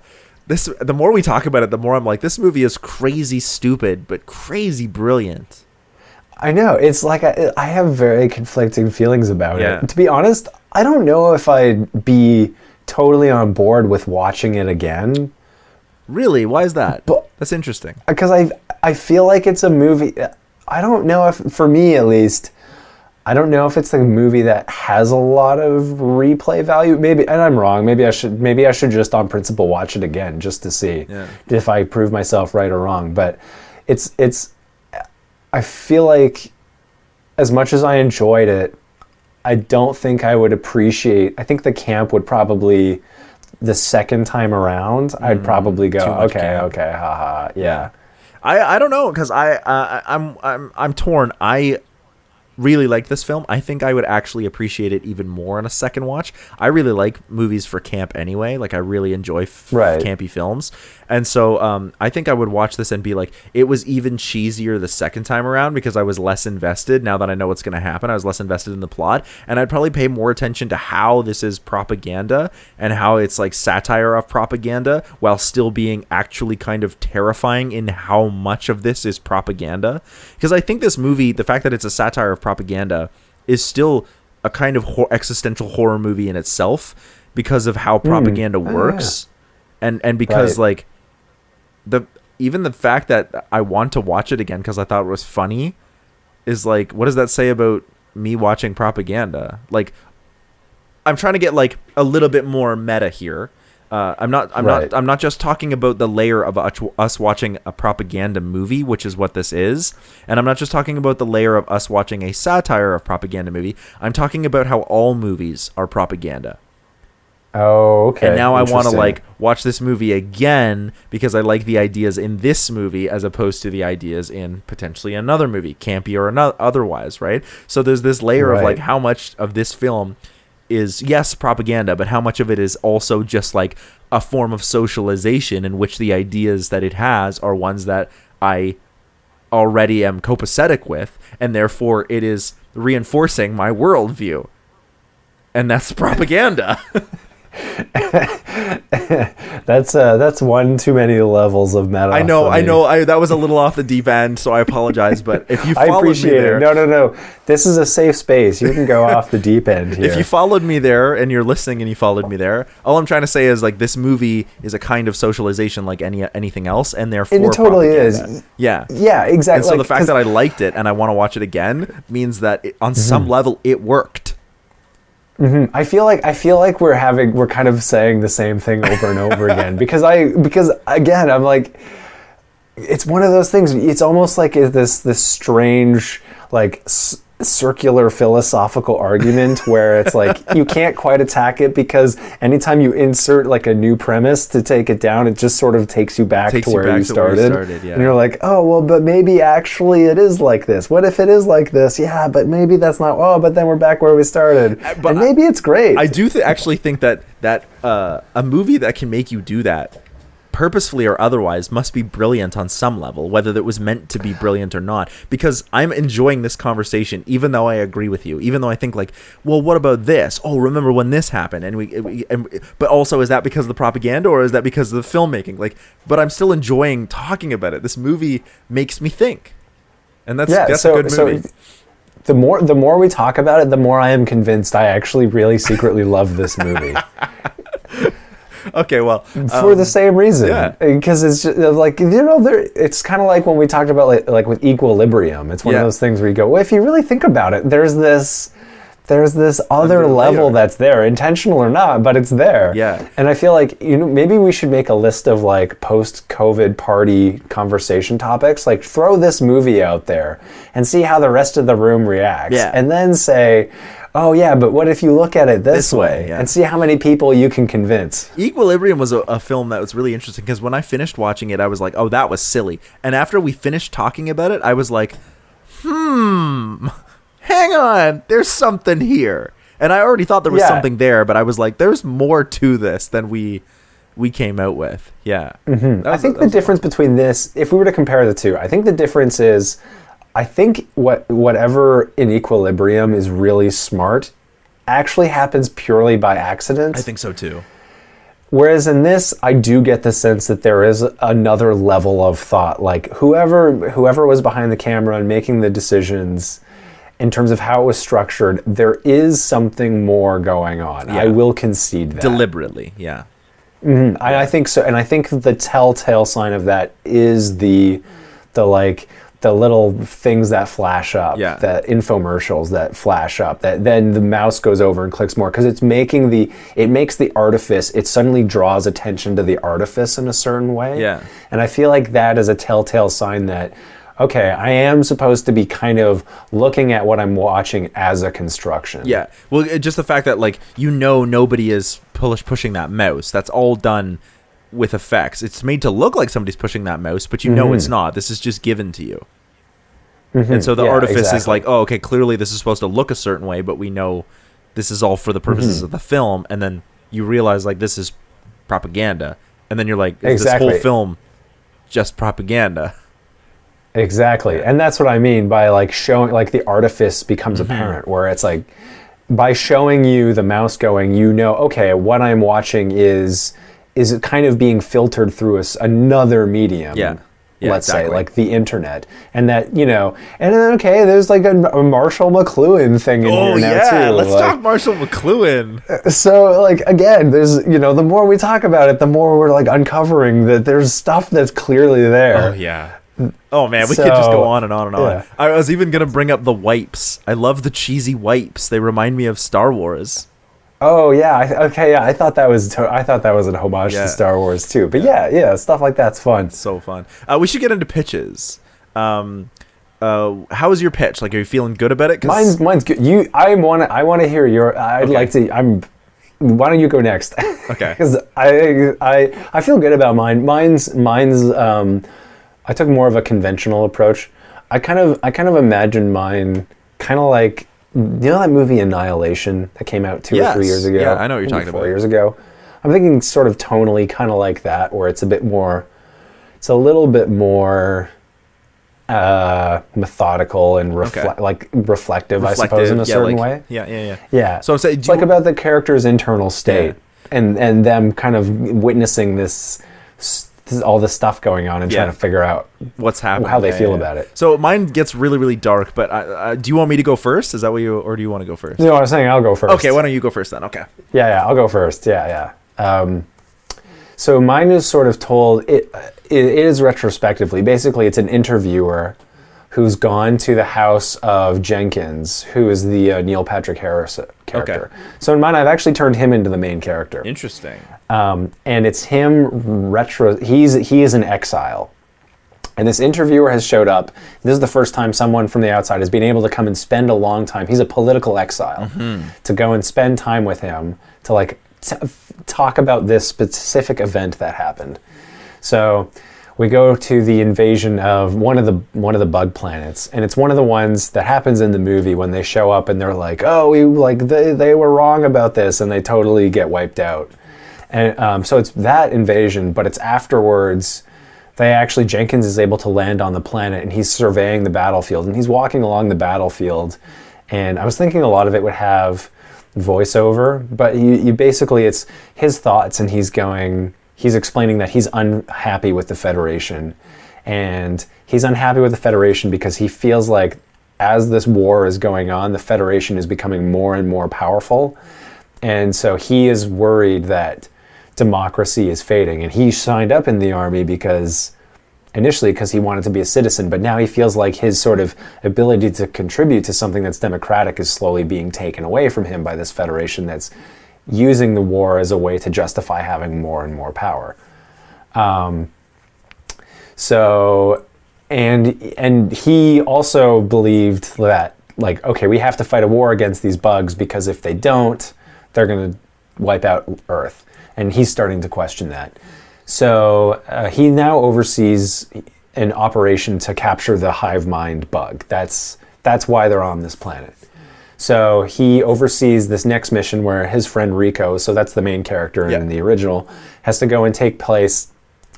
The more we talk about it, the more I'm like, this movie is crazy stupid, but crazy brilliant. I know. It's like I have very conflicting feelings about it. To be honest, I don't know if I'd be totally on board with watching it again. Really? Why is that? That's interesting. Because I feel like it's a movie. I don't know if, for me at least, I don't know if it's a movie that has a lot of replay value. Maybe, and I'm wrong. Maybe I should just on principle watch it again just to see if I prove myself right or wrong. But it's. I feel like as much as I enjoyed it, I don't think I would appreciate. I think the camp would probably, the second time around, I'd probably go, okay, haha, yeah. I don't know, because I'm torn. I really like this film. I think I would actually appreciate it even more on a second watch. I really like movies for camp anyway. Like, I really enjoy campy films. And so I think I would watch this and be like, it was even cheesier the second time around because I was less invested. Now that I know what's going to happen, I was less invested in the plot. And I'd probably pay more attention to how this is propaganda and how it's like satire of propaganda while still being actually kind of terrifying in how much of this is propaganda. Because I think this movie, the fact that it's a satire of propaganda, is still a kind of existential horror movie in itself because of how propaganda works. And because like even the fact that I want to watch it again because I thought it was funny is like, what does that say about me watching propaganda? Like, I'm trying to get like a little bit more meta here. I'm not just talking about the layer of us watching a propaganda movie, which is what this is. And I'm not just talking about the layer of us watching a satire of propaganda movie. I'm talking about how all movies are propaganda. Oh, okay. And now I want to like watch this movie again because I like the ideas in this movie as opposed to the ideas in potentially another movie, campy or otherwise, right? So there's this layer of like how much of this film is, yes, propaganda, but how much of it is also just like a form of socialization in which the ideas that it has are ones that I already am copacetic with, and therefore it is reinforcing my worldview. And that's propaganda. That's one too many levels of meta. I know. That was a little off the deep end, so I apologize. But if you followed I appreciate me there, it. No. This is a safe space. You can go off the deep end here. If you followed me there and you're listening and you followed me there, all I'm trying to say is like this movie is a kind of socialization like anything else, and therefore it totally propaganda. is. Yeah, exactly. And so the fact that I liked it and I want to watch it again means that on some level it worked. Mm-hmm. I feel like we're kind of saying the same thing over and over again because again I'm like, it's one of those things. It's almost like this strange like circular philosophical argument where it's like you can't quite attack it because anytime you insert like a new premise to take it down, it just sort of takes you back to where you started. And you're like, oh well, but maybe actually it is like this. What if it is like this? Yeah, but maybe that's not. Oh, but then we're back where we started. But and maybe it's great. I do actually think that a movie that can make you do that purposefully or otherwise, must be brilliant on some level, whether that was meant to be brilliant or not. Because I'm enjoying this conversation, even though I agree with you, even though I think like, well, what about this? Oh, remember when this happened? But also, is that because of the propaganda or is that because of the filmmaking? Like, but I'm still enjoying talking about it. This movie makes me think, and that's a good movie. So the more we talk about it, the more I am convinced I actually really secretly love this movie. Okay, well, for the same reason, because it's just like, it's kind of like when we talked about like with Equilibrium. It's one of those things where you go, well, if you really think about it, there's this other level that's there, intentional or not, but it's there. Yeah. And I feel like, maybe we should make a list of like post-COVID party conversation topics. Like, throw this movie out there and see how the rest of the room reacts. Yeah. And then say, oh yeah, but what if you look at it this way? And see how many people you can convince. Equilibrium was a film that was really interesting because when I finished watching it, I was like, oh, that was silly. And after we finished talking about it, I was like, hang on, there's something here. And I already thought there was something there, but I was like, there's more to this than we came out with. Yeah. Mm-hmm. I think the difference between this, if we were to compare the two, I think the difference is, I think whatever in Equilibrium is really smart actually happens purely by accident. I think so too. Whereas in this, I do get the sense that there is another level of thought. Like, whoever was behind the camera and making the decisions, in terms of how it was structured, there is something more going on. Yeah. I will concede that. Deliberately, yeah. Mm-hmm. I think so, and I think the telltale sign of that is the little things that flash up, the infomercials that flash up, that then the mouse goes over and clicks more, because it makes the artifice, it suddenly draws attention to the artifice in a certain way. Yeah. And I feel like that is a telltale sign that, okay, I am supposed to be kind of looking at what I'm watching as a construction. Yeah. Well, just the fact that, like, nobody is pushing that mouse. That's all done with effects. It's made to look like somebody's pushing that mouse, but it's not. This is just given to you. Mm-hmm. And so the artifice is like, oh, okay, clearly this is supposed to look a certain way, but we know this is all for the purposes of the film. And then you realize, like, this is propaganda. And then you're like, is this whole film just propaganda? Exactly. And that's what I mean by, like, showing, like, the artifice becomes apparent, where it's like, by showing you the mouse going, okay, what I'm watching is it kind of being filtered through another medium, let's say, like the internet. And that, and then, okay, there's like a Marshall McLuhan thing in here now, too. Let's talk Marshall McLuhan. So, like, again, there's, the more we talk about it, the more we're, like, uncovering that there's stuff that's clearly there. Oh, yeah. Oh, man, we could just go on and on and on. Yeah. I was even going to bring up the wipes. I love the cheesy wipes. They remind me of Star Wars. Oh yeah, I thought that was an homage to Star Wars too. But yeah, stuff like that's fun. So fun. We should get into pitches. How was your pitch? Like, are you feeling good about it? Mine's good. I want to hear your. Like to. Why don't you go next? Okay. Because I feel good about mine. Mine's. I took more of a conventional approach. I kind of imagined mine kind of like. That movie Annihilation that came out 2 or 3 years ago? Yeah, I know what you're talking about. 4 years ago. I'm thinking sort of tonally kind of like that, where it's a little bit more methodical and reflective, I suppose, in a certain way. Yeah. So I'm saying, it's like about the character's internal state and them kind of witnessing this all this stuff going on and trying to figure out what's happening, how they feel about it. So mine gets really, really dark, but do you want me to go first? Is that what or do you want to go first? No, I was saying I'll go first. Okay, why don't you go first then? Okay. Yeah, I'll go first. Yeah. So mine is sort of told, it is retrospectively. Basically, it's an interviewer who's gone to the house of Jenkins, who is the Neil Patrick Harris character. Okay. So in mine, I've actually turned him into the main character. Interesting. And it's him he is in exile. And this interviewer has showed up. This is the first time someone from the outside has been able to come and spend a long time. He's a political exile. To go and spend time with him to, like, talk about this specific event that happened. So we go to the invasion of one of the bug planets, and it's one of the ones that happens in the movie when they show up and they're like, oh, they were wrong about this, and they totally get wiped out. And so it's that invasion, but it's afterwards. Jenkins is able to land on the planet, and he's surveying the battlefield, and he's walking along the battlefield. And I was thinking a lot of it would have voiceover, but you basically, it's his thoughts, and he's explaining that he's unhappy with the Federation. And he's unhappy with the Federation because he feels like as this war is going on, the Federation is becoming more and more powerful. And so he is worried that democracy is fading. And he signed up in the army initially because he wanted to be a citizen, but now he feels like his sort of ability to contribute to something that's democratic is slowly being taken away from him by this Federation that's using the war as a way to justify having more and more power. And he also believed that, like, okay, we have to fight a war against these bugs because if they don't, they're going to wipe out Earth. And he's starting to question that. So he now oversees an operation to capture the hive mind bug. That's why they're on this planet. So he oversees this next mission where his friend Rico, so that's the main character in the original, has to go and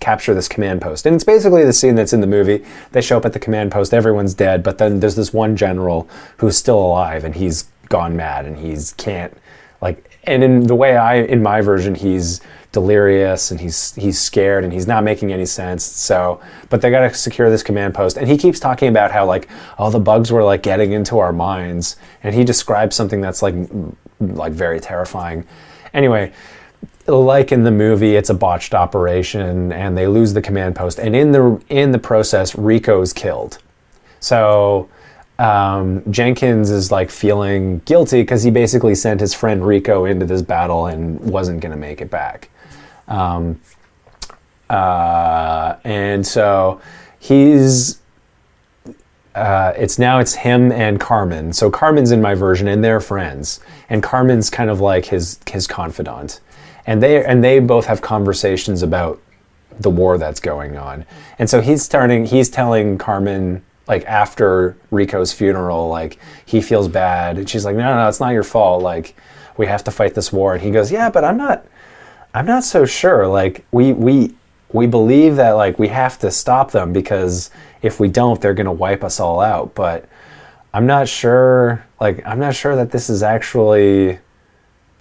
capture this command post. And it's basically the scene that's in the movie. They show up at the command post, everyone's dead, but then there's this one general who's still alive, and he's gone mad, and and in my version, he's delirious, and he's scared, and he's not making any sense. So, but they got to secure this command post, and he keeps talking about how, like, all the bugs were, like, getting into our minds, and he describes something that's like very terrifying. Anyway, like in the movie, it's a botched operation, and they lose the command post, and in the process, Rico's killed. So Jenkins is like feeling guilty because he basically sent his friend Rico into this battle and wasn't going to make it back. And so it's him and Carmen. So Carmen's in my version, and they're friends, and Carmen's kind of like his confidant. And they both have conversations about the war that's going on. And so he's telling Carmen, like, after Rico's funeral, like, he feels bad. And she's like, no, it's not your fault. Like, we have to fight this war. And he goes, yeah, but I'm not so sure. Like, we believe that, like, we have to stop them because if we don't, they're going to wipe us all out. But I'm not sure that this is actually...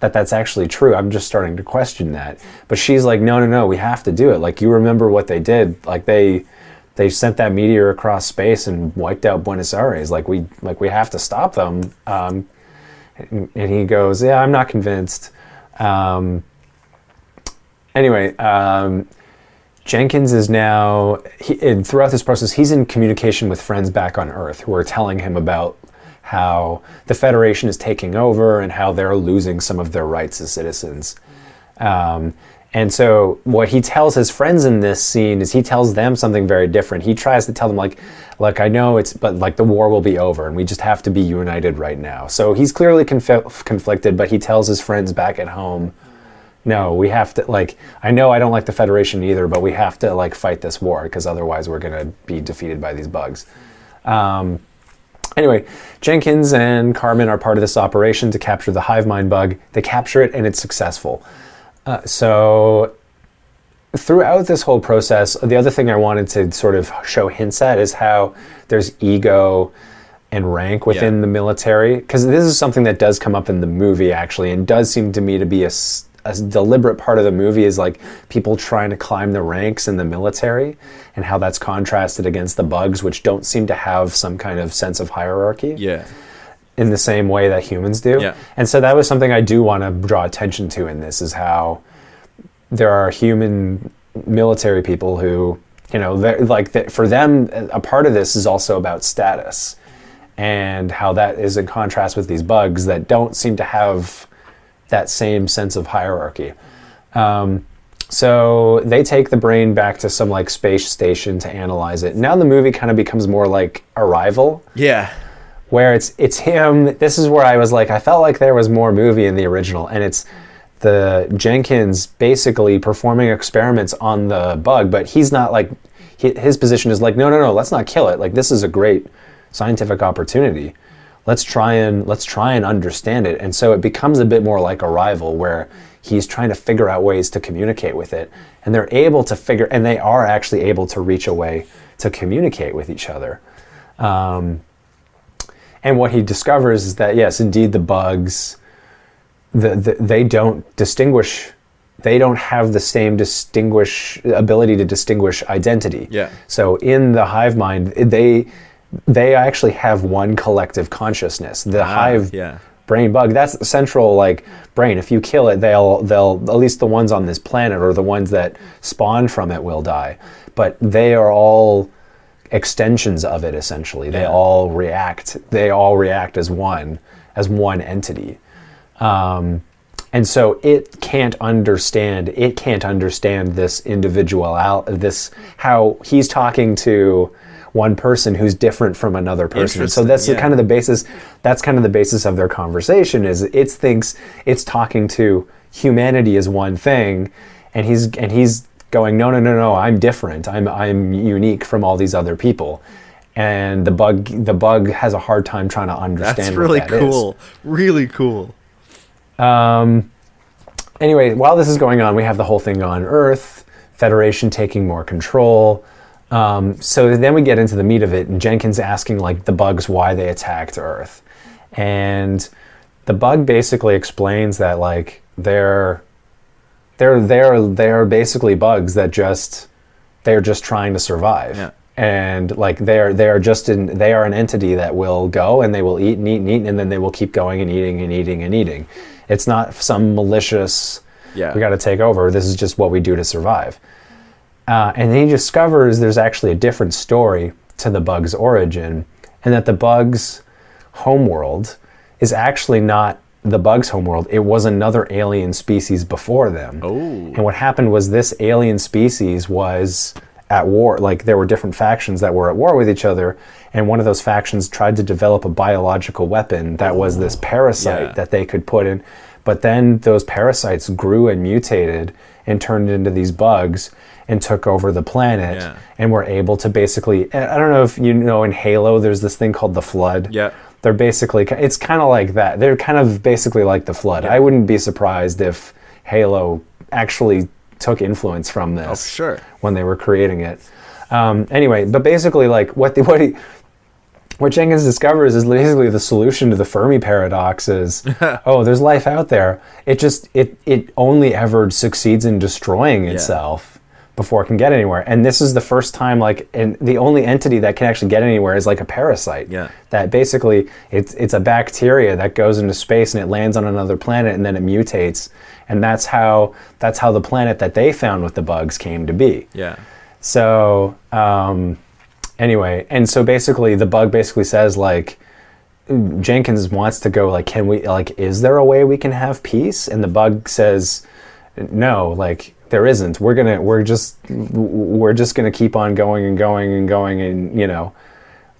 that's actually true. I'm just starting to question that. But she's like, no, we have to do it. Like, you remember what they did. Like, they sent that meteor across space and wiped out Buenos Aires. Like, we have to stop them. And he goes, yeah, I'm not convinced. Anyway, Jenkins is now, throughout this process, he's in communication with friends back on Earth who are telling him about how the Federation is taking over and how they're losing some of their rights as citizens. And so what he tells his friends in this scene is he tells them something very different. He tries to tell them, like, I know but like the war will be over and we just have to be united right now. So he's clearly conflicted, but he tells his friends back at home, no, we have to, like, I know I don't like the Federation either, but we have to, like, fight this war because otherwise we're going to be defeated by these bugs. Anyway, Jenkins and Carmen are part of this operation to capture the hive mind bug. They capture it, and it's successful. So throughout this whole process, the other thing I wanted to sort of show hints at is how there's ego and rank within the military. Because this is something that does come up in the movie, actually, and does seem to me to be a deliberate part of the movie, is like people trying to climb the ranks in the military and how that's contrasted against the bugs, which don't seem to have some kind of sense of hierarchy in the same way that humans do. And so that was something I do want to draw attention to in this, is how there are human military people who, you know, for them, a part of this is also about status, and how that is in contrast with these bugs that don't seem to have that same sense of hierarchy. So they take the brain back to some, like, space station to analyze it. Now the movie kind of becomes more like Arrival. Where it's him. This is where I was like, I felt like there was more movie in the original, and it's the Jenkins basically performing experiments on the bug, but he's not like, his position is like, no, let's not kill it. Like, this is a great scientific opportunity. Let's try and understand it. And so it becomes a bit more like Arrival, where he's trying to figure out ways to communicate with it. And they are actually able to reach a way to communicate with each other. And what he discovers is that, yes, indeed, the bugs, they don't have the same ability to distinguish identity. Yeah. So in the hive mind, they actually have one collective consciousness. The hive brain bug, that's the central brain. If you kill it, they'll at least the ones on this planet or the ones that spawn from it will die. But they are all extensions of it, essentially. They all react as one entity. And so it can't understand this how he's talking to one person who's different from another person. So that's kind of the basis of their conversation, is it thinks it's talking to humanity as one thing, and he's going, no, I'm different. I'm unique from all these other people. And the bug has a hard time trying to understand. That's really cool. Really cool. Anyway, while this is going on, we have the whole thing on Earth, Federation taking more control. So then we get into the meat of it, and Jenkins asking the bugs why they attacked Earth. And the bug basically explains that they're basically bugs that they're just trying to survive. Yeah. And they are an entity that will go and they will eat and eat and eat, and then they will keep going and eating and eating and eating. It's not some malicious, we got to take over. This is just what we do to survive. And then he discovers there's actually a different story to the bug's origin, and that the bug's homeworld is actually not the bug's homeworld. It was another alien species before them. Oh. And what happened was this alien species was at war. There were different factions that were at war with each other, and one of those factions tried to develop a biological weapon that was this parasite that they could put in. But then those parasites grew and mutated and turned into these bugs and took over the planet and were able to basically, I don't know if you know, in Halo there's this thing called the Flood. Yeah. They're basically, it's kind of like that. They're kind of basically like the Flood. I wouldn't be surprised if Halo actually took influence from this when they were creating it. Anyway, but basically what Jenkins discovers is basically the solution to the Fermi paradox is, there's life out there. It only ever succeeds in destroying itself before it can get anywhere. And this is the first time, and the only entity that can actually get anywhere is a parasite. Yeah. That basically, it's a bacteria that goes into space and it lands on another planet and then it mutates. And that's how the planet that they found with the bugs came to be. Yeah. So, anyway, and so basically the bug basically says Jenkins wants to go can we is there a way we can have peace? And the bug says no, there isn't. We're just gonna keep on going and going and going, and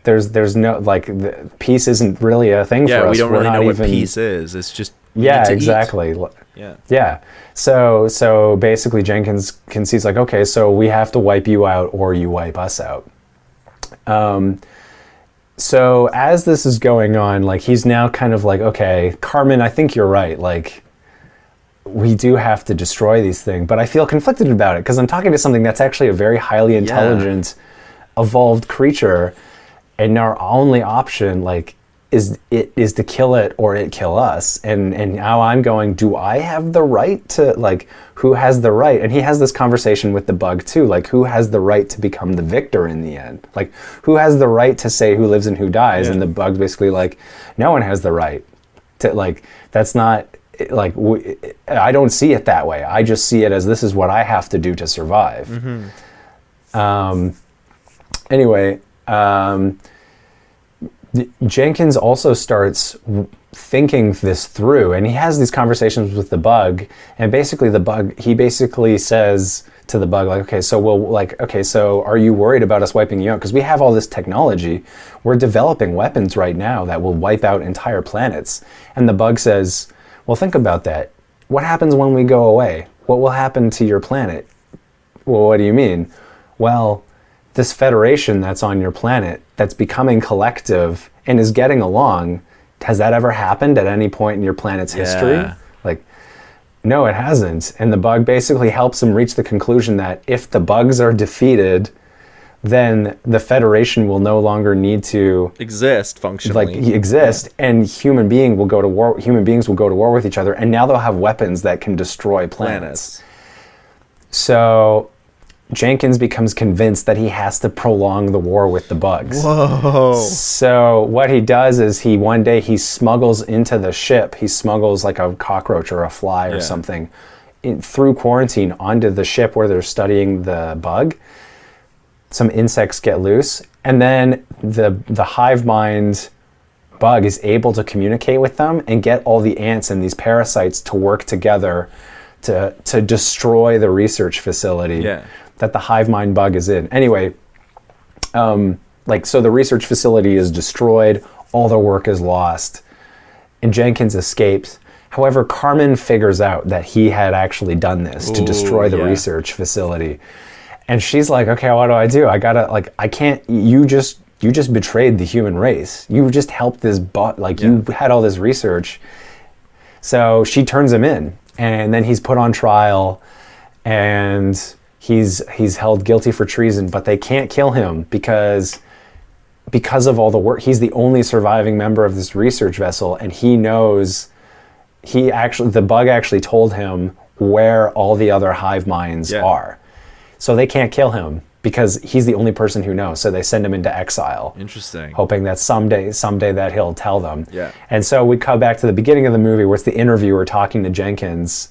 there's no peace isn't really a thing for us. We don't really know what peace is. It's just exactly. Yeah. So basically Jenkins concedes okay, so we have to wipe you out or you wipe us out. So as this is going on, he's now kind of okay, Carmen, I think you're right. We do have to destroy these things, but I feel conflicted about it because I'm talking to something that's actually a very highly intelligent, evolved creature, and our only option, is to kill it or it kill us. And now I'm going, do I have the right to, who has the right? And he has this conversation with the bug too, who has the right to become the victor in the end? Who has the right to say who lives and who dies? And the bug's basically no one has the right to, that's not, I don't see it that way. I just see it as this is what I have to do to survive. Mm-hmm. Anyway, Jenkins also starts thinking this through, and he has these conversations with the bug, and basically he basically says to the bug okay, so are you worried about us wiping you out? Because we have all this technology. We're developing weapons right now that will wipe out entire planets. And the bug says, well, think about that. What happens when we go away? What will happen to your planet? Well, what do you mean? Well, this federation that's on your planet that's becoming collective and is getting along, has that ever happened at any point in your planet's history? No, it hasn't. And the bug basically helps him reach the conclusion that if the bugs are defeated, then the Federation will no longer need to exist functionally. And human beings will go to war with each other, and now they'll have weapons that can destroy planets. So Jenkins becomes convinced that he has to prolong the war with the bugs. Whoa. So what he does is one day he smuggles into the ship. He smuggles like a cockroach or a fly or something through quarantine onto the ship where they're studying the bug. Some insects get loose, and then the hive mind bug is able to communicate with them and get all the ants and these parasites to work together to destroy the research facility that the hive mind bug is in. Anyway, so the research facility is destroyed, all their work is lost, and Jenkins escapes. However, Carmen figures out that he had actually done this to destroy the research facility. And she's like, okay, what do? I can't, you just betrayed the human race. You just helped this you had all this research. So she turns him in, and then he's put on trial, and he's held guilty for treason, but they can't kill him because of all the work. He's the only surviving member of this research vessel, and he knows the bug actually told him where all the other hive minds are. So they can't kill him because he's the only person who knows. So they send him into exile. Interesting. Hoping that someday that he'll tell them. Yeah. And so we come back to the beginning of the movie where it's the interviewer talking to Jenkins,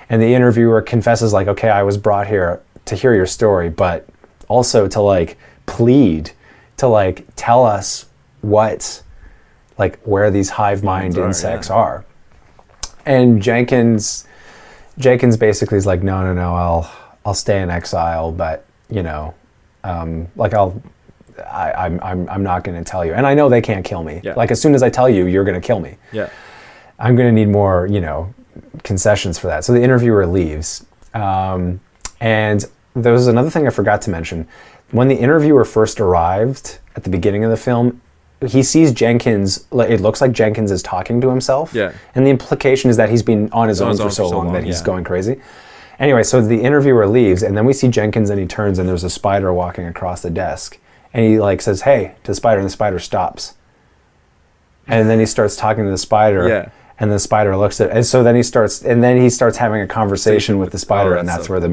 and the interviewer confesses like, okay, I was brought here to hear your story, but also to plead to tell us where these hive mind insects are. And Jenkins basically is like, no, I'll stay in exile, but I'm not going to tell you. And I know they can't kill me. Yeah. As soon as I tell you, you're going to kill me. Yeah. I'm going to need more, concessions for that. So the interviewer leaves. And there was another thing I forgot to mention. When the interviewer first arrived at the beginning of the film, he sees Jenkins, it looks like Jenkins is talking to himself. Yeah. And the implication is that he's been on his own for so long that he's going crazy. Anyway, so the interviewer leaves, and then we see Jenkins, and he turns, and there's a spider walking across the desk. And he says, hey, to the spider, and the spider stops. And then he starts talking to the spider, and the spider looks at it. And so then he starts having a conversation with the spider, and that's where the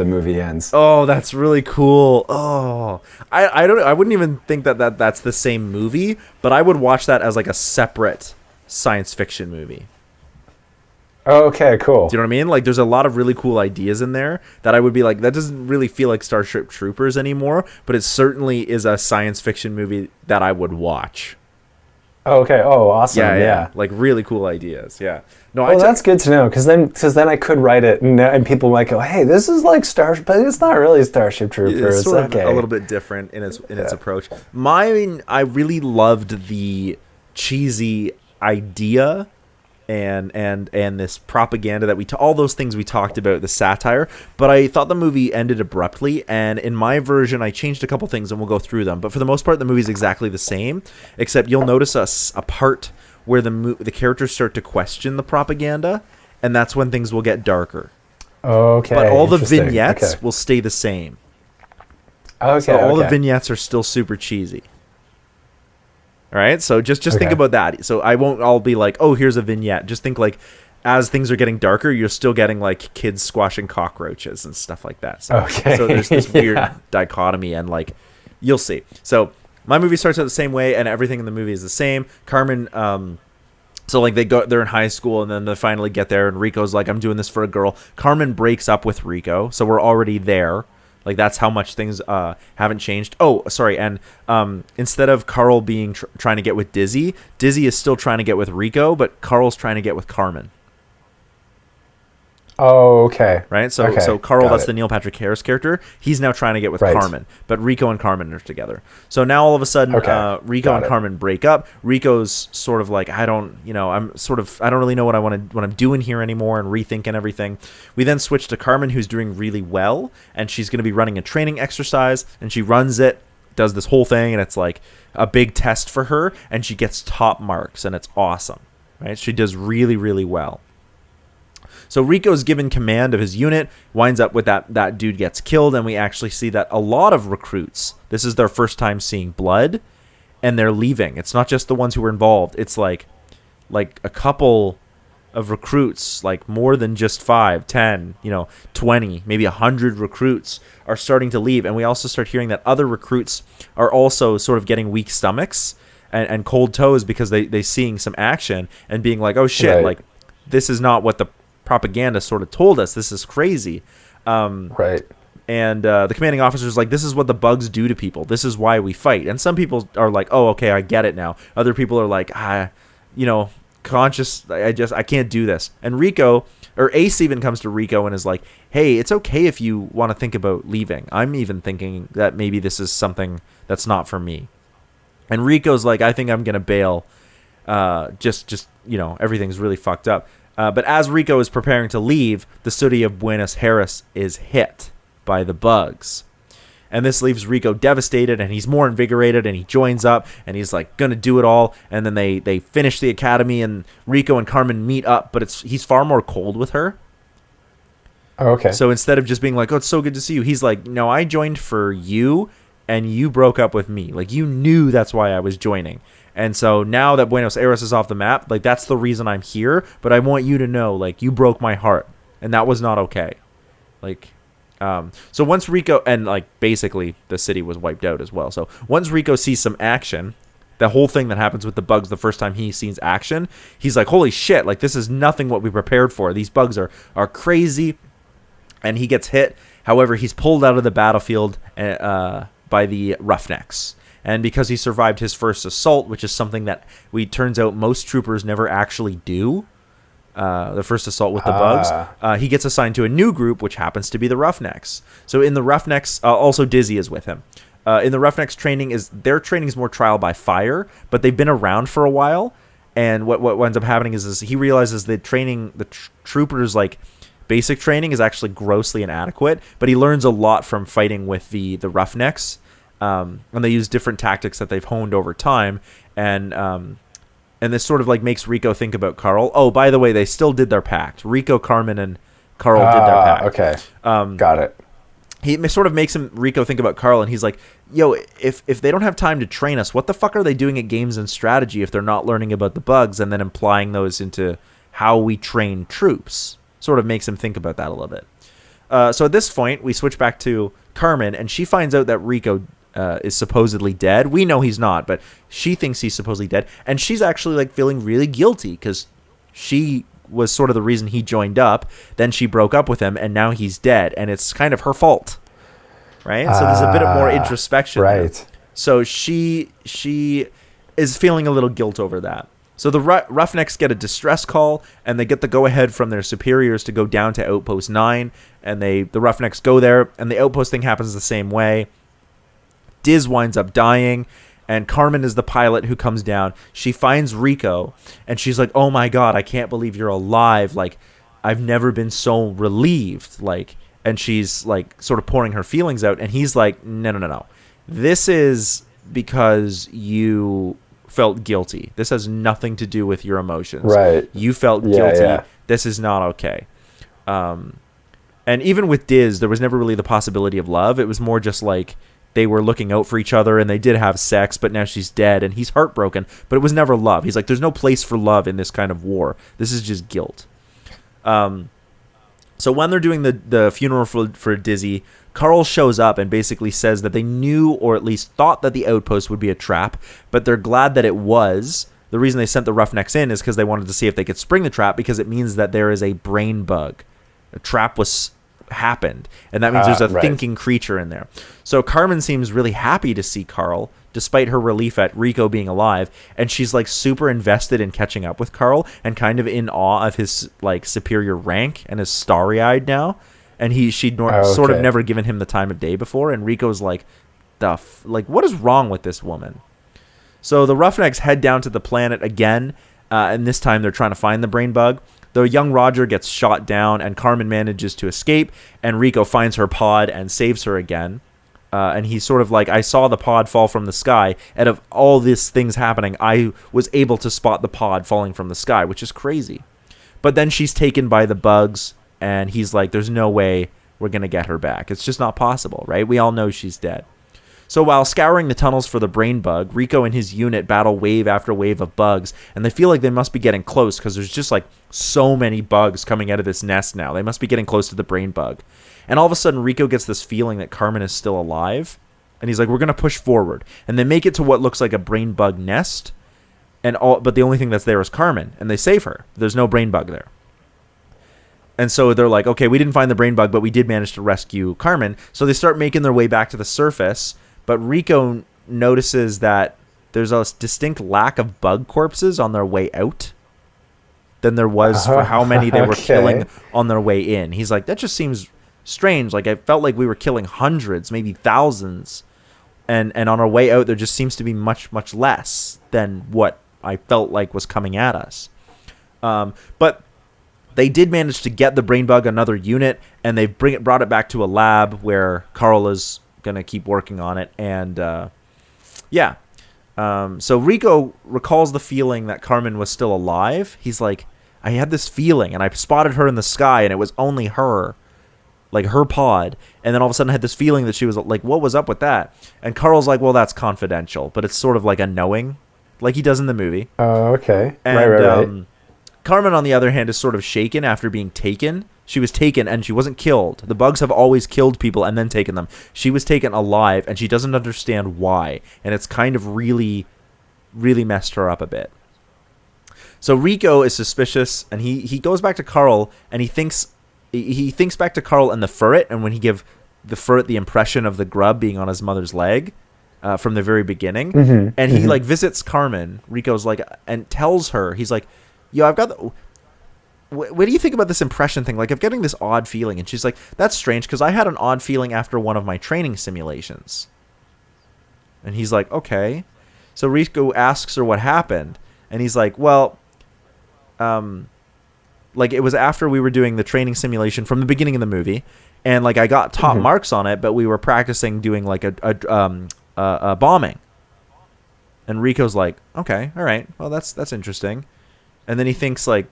movie ends. Oh, that's really cool. Oh, I wouldn't even think that's the same movie, but I would watch that as a separate science fiction movie. Okay, cool. Do you know what I mean? There's a lot of really cool ideas in there that I would be like, that doesn't really feel like Starship Troopers anymore, but it certainly is a science fiction movie that I would watch. Okay. Oh, awesome. Yeah. Really cool ideas. Yeah. No, that's good to know, because then I could write it, and people might go, hey, this is like Starship, but it's not really Starship Troopers. It's sort of a little bit different in its approach. I really loved the cheesy idea and this propaganda that all those things we talked about, the satire, but I thought the movie ended abruptly, and in my version I changed a couple things, and we'll go through them, but for the most part the movie's exactly the same, except you'll notice a part where the characters start to question the propaganda, and that's when things will get darker. Okay. But all the vignettes will stay the same. Okay. So all the vignettes are still super cheesy. All right, so just think about that. So I'll be like, oh, here's a vignette. Just think as things are getting darker, you're still getting kids squashing cockroaches and stuff like that. So, so there's this weird dichotomy, and you'll see. So my movie starts out the same way, and everything in the movie is the same. Carmen, they're in high school, and then they finally get there, and Rico's like, I'm doing this for a girl. Carmen breaks up with Rico, so we're already there. That's how much things haven't changed. Oh, sorry. And instead of Carl being trying to get with Dizzy is still trying to get with Rico, but Carl's trying to get with Carmen. Oh, okay. Right? So Carl, that's the Neil Patrick Harris character. He's now trying to get with Carmen, but Rico and Carmen are together. So now all of a sudden, Rico and Carmen break up. Rico's sort of like, I don't really know what I'm doing here anymore, and rethinking everything. We then switch to Carmen, who's doing really well, and she's going to be running a training exercise, and she runs it, does this whole thing, and it's a big test for her, and she gets top marks, and it's awesome. Right? She does really, really well. So Rico's given command of his unit, winds up with that dude gets killed, and we actually see that a lot of recruits, this is their first time seeing blood, and they're leaving. It's not just the ones who were involved. It's like a couple of recruits, like more than just 5, 10, 20, maybe 100 recruits are starting to leave. And we also start hearing that other recruits are also sort of getting weak stomachs and cold toes because they seeing some action and being like, oh shit, right. like this is not what the propaganda sort of told us. This is crazy. Right. And the commanding officer is like, this is what the bugs do to people. This is why we fight. And some people are like, oh, okay, I get it now. Other people are like, conscious, I can't do this. And Rico, or Ace even comes to Rico and is like, hey, it's okay if you want to think about leaving. I'm even thinking that maybe this is something that's not for me. And Rico's like, I think I'm gonna bail. Just everything's really fucked up. But as Rico is preparing to leave, the city of Buenos Aires is hit by the bugs. And this leaves Rico devastated, and he's more invigorated, and he joins up, and he's like gonna do it all. And then they finish the academy, and Rico and Carmen meet up, but he's far more cold with her. Oh, okay. So instead of just being like, oh, it's so good to see you, he's like, no, I joined for you, and you broke up with me. Like, you knew that's why I was joining. And so now that Buenos Aires is off the map, like, that's the reason I'm here, but I want you to know, like, you broke my heart, and that was not okay. Like, so once Rico, and like basically the city was wiped out as well. So once Rico sees some action, the whole thing that happens with the bugs the first time he sees action, he's like, holy shit, like this is nothing what we prepared for. These bugs are crazy. And he gets hit. However, he's pulled out of the battlefield by the Roughnecks. And because he survived his first assault, which is something that turns out most troopers never actually do, the first assault with the bugs, he gets assigned to a new group, which happens to be the Roughnecks. So in the Roughnecks, also Dizzy is with him. In the Roughnecks, their training is more trial by fire, but they've been around for a while. And what ends up happening is he realizes that training the troopers, like basic training, is actually grossly inadequate. But he learns a lot from fighting with the Roughnecks, and they use different tactics that they've honed over time. And this sort of like makes Rico think about Carl. Oh, by the way, they still did their pact. Rico, Carmen, and Carl did their pact. Okay. Got it. He sort of makes Rico think about Carl, and he's like, yo, if they don't have time to train us, what the fuck are they doing at Games and Strategy if they're not learning about the bugs and then applying those into how we train troops? Sort of makes him think about that a little bit. So at this point, we switch back to Carmen, and she finds out that Rico is supposedly dead. We know he's not, but she thinks he's supposedly dead, and she's actually like feeling really guilty because she was sort of the reason he joined up. Then she broke up with him, and now he's dead, and it's kind of her fault, right? So there's a bit of more introspection, right there. So she is feeling a little guilt over that. So the Roughnecks get a distress call, and they get the go-ahead from their superiors to go down to Outpost 9, and the Roughnecks go there, and the Outpost thing happens the same way. Diz winds up dying, and Carmen is the pilot who comes down. She finds Rico, and she's like, oh my god, I can't believe you're alive. Like, I've never been so relieved. Like, and she's like sort of pouring her feelings out, and he's like, no. This is because you felt guilty. This has nothing to do with your emotions. Right. You felt guilty. Yeah. This is not okay. And even with Diz, there was never really the possibility of love. It was more just like, they were looking out for each other, and they did have sex, but now she's dead, and he's heartbroken. But it was never love. He's like, there's no place for love in this kind of war. This is just guilt. So when they're doing the funeral for Dizzy, Carl shows up and basically says that they knew, or at least thought, that the outpost would be a trap, but they're glad that it was. The reason they sent the Roughnecks in is because they wanted to see if they could spring the trap, because it means that there is a brain bug. A trap happened, and that means there's a thinking creature in there. So Carmen seems really happy to see Carl, despite her relief at Rico being alive, and she's like super invested in catching up with Carl and kind of in awe of his like superior rank and is starry-eyed now. And she'd sort of never given him the time of day before, and Rico's like, what is wrong with this woman? So the Roughnecks head down to the planet again, and this time they're trying to find the brain bug. The young Roger gets shot down, and Carmen manages to escape, and Rico finds her pod and saves her again. And he's sort of like, I saw the pod fall from the sky. Out of all these things happening, I was able to spot the pod falling from the sky, which is crazy. But then she's taken by the bugs, and he's like, there's no way we're going to get her back. It's just not possible, right? We all know she's dead. So while scouring the tunnels for the brain bug, Rico and his unit battle wave after wave of bugs, and they feel like they must be getting close because there's just like so many bugs coming out of this nest now. They must be getting close to the brain bug. And all of a sudden, Rico gets this feeling that Carmen is still alive, and he's like, we're going to push forward. And they make it to what looks like a brain bug nest, but the only thing that's there is Carmen, and they save her. There's no brain bug there. And so they're like, okay, we didn't find the brain bug, but we did manage to rescue Carmen. So they start making their way back to the surface, but Rico notices that there's a distinct lack of bug corpses on their way out than there was for how many they were killing on their way in. He's like, that just seems strange. Like, I felt like we were killing hundreds, maybe thousands. And on our way out, there just seems to be much, much less than what I felt like was coming at us. But they did manage to get the brain bug another unit, and they brought it back to a lab where Carl is going to keep working on it. And so Rico recalls the feeling that Carmen was still alive. He's like, I had this feeling, and I spotted her in the sky, and it was only her, like her pod. And then all of a sudden I had this feeling that she was like, what was up with that? And Carl's like, well, that's confidential, but it's sort of like a knowing, like he does in the movie. Oh, okay. And, right. Carmen, on the other hand, is sort of shaken after being taken. She was taken, and she wasn't killed. The bugs have always killed people and then taken them. She was taken alive, and she doesn't understand why. And it's kind of really, really messed her up a bit. So Rico is suspicious, and he goes back to Carl, and he thinks back to Carl and the ferret, and when he give the ferret the impression of the grub being on his mother's leg from the very beginning. And he like visits Carmen. Rico's like, and tells her, he's like, yo, I've got what do you think about this impression thing? Like, I'm getting this odd feeling. And she's like, that's strange, because I had an odd feeling after one of my training simulations. And he's like, okay. So Rico asks her what happened. And he's like, well, like, it was after we were doing the training simulation from the beginning of the movie. And, like, I got top marks on it, but we were practicing doing, like, a bombing. And Rico's like, okay, all right. Well, that's interesting. And then he thinks, like,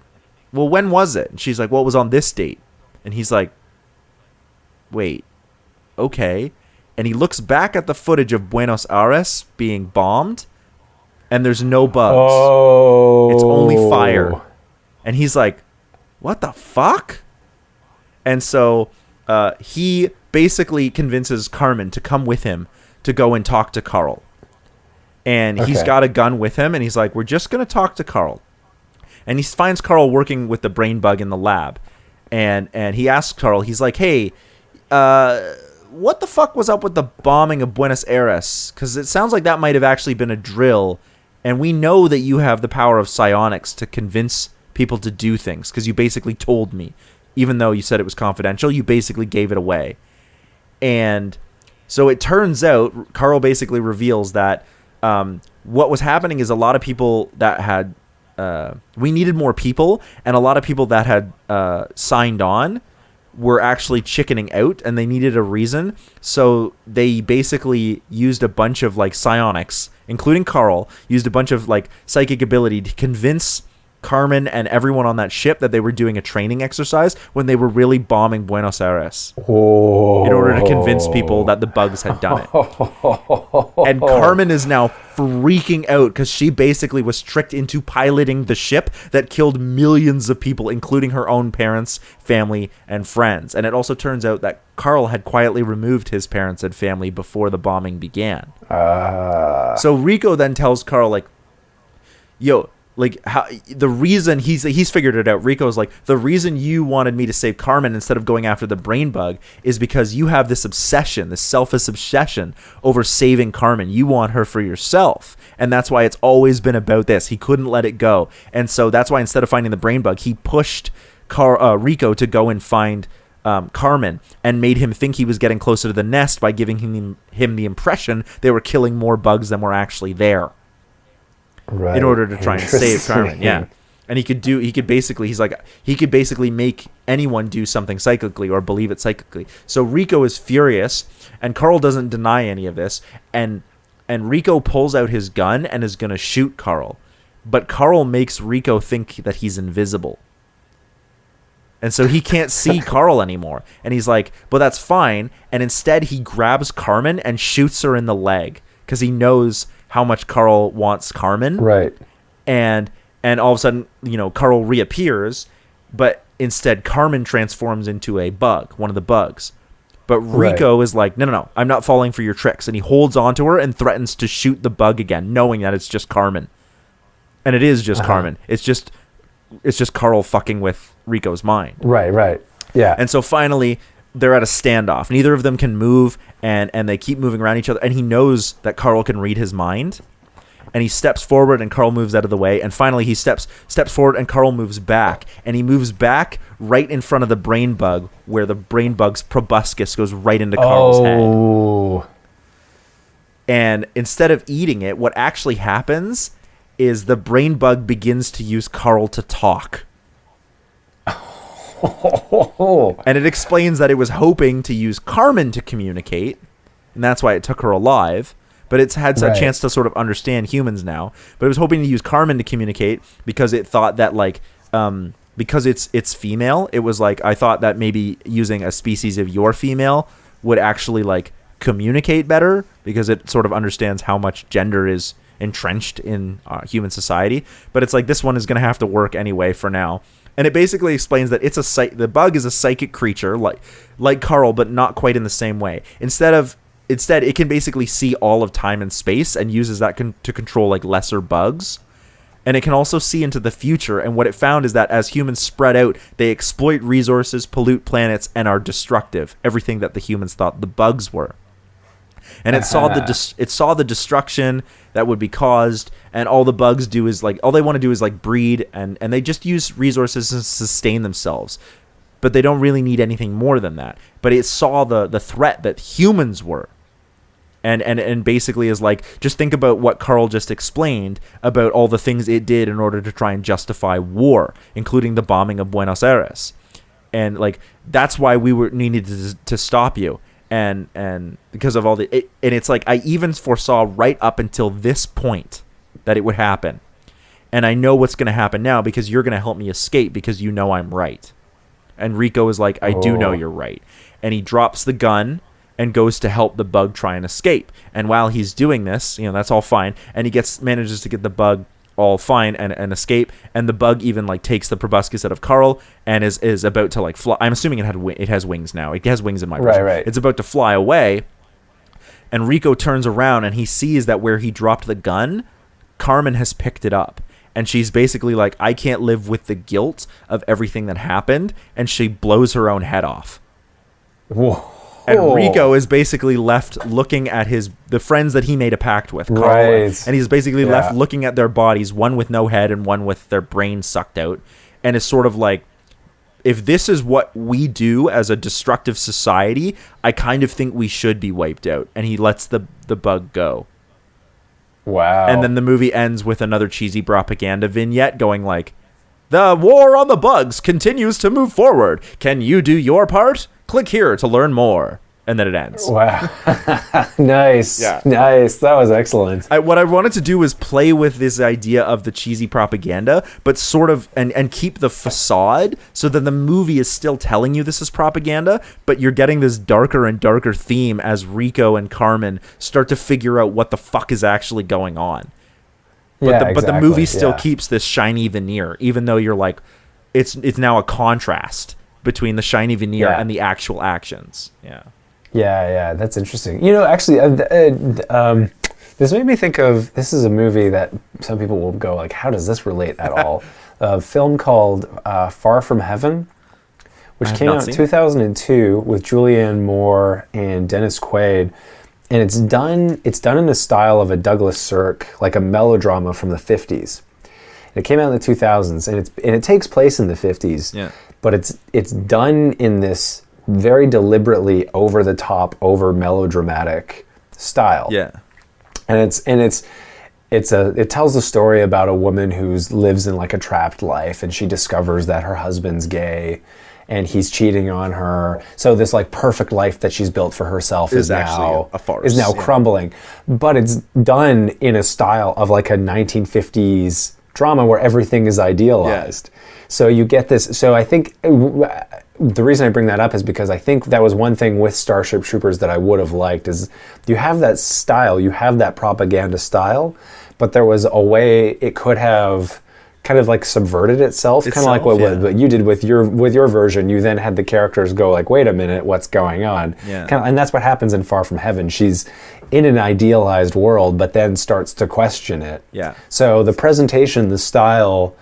well, when was it? And she's like, well, it was on this date. And he's like, wait, okay. And he looks back at the footage of Buenos Aires being bombed, and there's no bugs. Oh. It's only fire. And he's like, what the fuck? And so he basically convinces Carmen to come with him to go and talk to Carl. And he's got a gun with him, and he's like, we're just going to talk to Carl. And he finds Carl working with the brain bug in the lab. And he asks Carl, he's like, hey, what the fuck was up with the bombing of Buenos Aires? Because it sounds like that might have actually been a drill. And we know that you have the power of psionics to convince people to do things, because you basically told me. Even though you said it was confidential, you basically gave it away. And so it turns out, Carl basically reveals that what was happening is a lot of people that had... we needed more people, and a lot of people that had signed on were actually chickening out, and they needed a reason. So they basically used a bunch of like psionics, including Carl, used a bunch of like psychic ability to convince Carmen and everyone on that ship that they were doing a training exercise when they were really bombing Buenos Aires in order to convince people that the bugs had done it. And Carmen is now freaking out because she basically was tricked into piloting the ship that killed millions of people, including her own parents, family, and friends. And it also turns out that Carl had quietly removed his parents and family before the bombing began. So Rico then tells Carl, like, yo, like, how the reason he's figured it out. Rico's like, the reason you wanted me to save Carmen instead of going after the brain bug is because you have this obsession, this selfish obsession over saving Carmen. You want her for yourself, and that's why it's always been about this. He couldn't let it go, and so that's why instead of finding the brain bug, he pushed Rico to go and find Carmen, and made him think he was getting closer to the nest by giving him the impression they were killing more bugs than were actually there. Right. In order to try and save Carmen, yeah. And he could basically make anyone do something psychically or believe it psychically. So Rico is furious, and Carl doesn't deny any of this, and Rico pulls out his gun and is gonna shoot Carl, but Carl makes Rico think that he's invisible. And so he can't see Carl anymore. And he's like, but that's fine. And instead he grabs Carmen and shoots her in the leg because he knows how much Carl wants Carmen. Right. And all of a sudden, Carl reappears, but instead Carmen transforms into a bug, one of the bugs. But Rico is like, no, I'm not falling for your tricks. And he holds onto her and threatens to shoot the bug again, knowing that it's just Carmen. And it is just Carmen. It's just Carl fucking with Rico's mind. Right. Yeah. And so finally, they're at a standoff. Neither of them can move, and they keep moving around each other. And he knows that Carl can read his mind. And he steps forward, and Carl moves out of the way. And finally, he steps forward, and Carl moves back. And he moves back right in front of the brain bug, where the brain bug's proboscis goes right into Carl's head. And instead of eating it, what actually happens is the brain bug begins to use Carl to talk. And it explains that it was hoping to use Carmen to communicate, and that's why it took her alive. But it's had a chance to sort of understand humans now. But it was hoping to use Carmen to communicate because it thought that, like, because it's female, it was like, I thought that maybe using a species of your female would actually, like, communicate better because it sort of understands how much gender is entrenched in human society. But it's like, this one is going to have to work anyway for now. And it basically explains that the bug is a psychic creature like Carl, but not quite in the same way. Instead, it can basically see all of time and space and uses that to control like lesser bugs. And it can also see into the future. And what it found is that as humans spread out, they exploit resources, pollute planets, and are destructive. Everything that the humans thought the bugs were. And it saw the destruction that would be caused, and all the bugs do is like, all they want to do is like breed, and they just use resources to sustain themselves. But they don't really need anything more than that. But it saw the threat that humans were. And basically is like, just think about what Carl just explained about all the things it did in order to try and justify war, including the bombing of Buenos Aires. And like, that's why we needed to stop you. And because of all and it's like, I even foresaw right up until this point that it would happen. And I know what's going to happen now because you're going to help me escape because you know I'm right. And Rico is like, I do know you're right. And he drops the gun and goes to help the bug try and escape. And while he's doing this, that's all fine. And he manages to get the bug all fine and escape. And the bug even like takes the proboscis out of Carl and is about to like fly. I'm assuming it has wings now. It has wings in my version. Right. It's about to fly away. And Rico turns around and he sees that where he dropped the gun, Carmen has picked it up. And she's basically like, I can't live with the guilt of everything that happened. And she blows her own head off. Whoa. And Rico is basically left looking at the friends that he made a pact with, Carl, right. And he's basically left looking at their bodies, one with no head and one with their brain sucked out, and is sort of like, if this is what we do as a destructive society, I kind of think we should be wiped out. And he lets the bug go. Wow. And then the movie ends with another cheesy propaganda vignette going like, the war on the bugs continues to move forward. Can you do your part? Click here to learn more. And then it ends. Wow. Nice. Yeah. Nice. That was excellent. What I wanted to do was play with this idea of the cheesy propaganda, but sort of, and keep the facade so that the movie is still telling you this is propaganda, but you're getting this darker and darker theme as Rico and Carmen start to figure out what the fuck is actually going on. But the movie still keeps this shiny veneer, even though you're like, it's now a contrast between the shiny veneer and the actual actions. Yeah, that's interesting. Actually, this made me think of, this is a movie that some people will go like, how does this relate at all? A film called Far From Heaven, which came out in 2002 with Julianne Moore and Dennis Quaid. And it's done in the style of a Douglas Sirk, like a melodrama from the 50s. It came out in the 2000s, and it takes place in the 50s. Yeah. But it's done in this very deliberately over the top, over melodramatic style. Yeah. And it tells a story about a woman who lives in like a trapped life, and she discovers that her husband's gay and he's cheating on her. So this like perfect life that she's built for herself is now a farce. Is now crumbling. But it's done in a style of like a 1950s drama where everything is idealized. So you get this. So I think the reason I bring that up is because I think that was one thing with Starship Troopers that I would have liked is you have that style, you have that propaganda style, but there was a way it could have kind of like subverted itself, kind of like what you did with your version. You then had the characters go like, wait a minute, what's going on? And that's what happens in Far From Heaven. She's in an idealized world, but then starts to question it. So the presentation, the style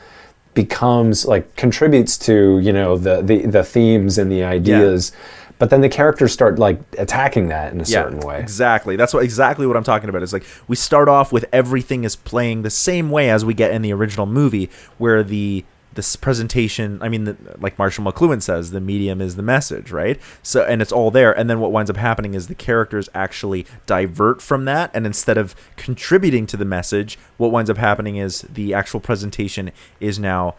becomes like contributes to, you know, the themes and the ideas. But then the characters start like attacking that in a certain way. Exactly. That's exactly what I'm talking about. Is like we start off with everything is playing the same way as we get in the original movie, where this presentation, I mean, like Marshall McLuhan says, the medium is the message, right? So, and it's all there. And then what winds up happening is the characters actually divert from that, and instead of contributing to the message, what winds up happening is the actual presentation is now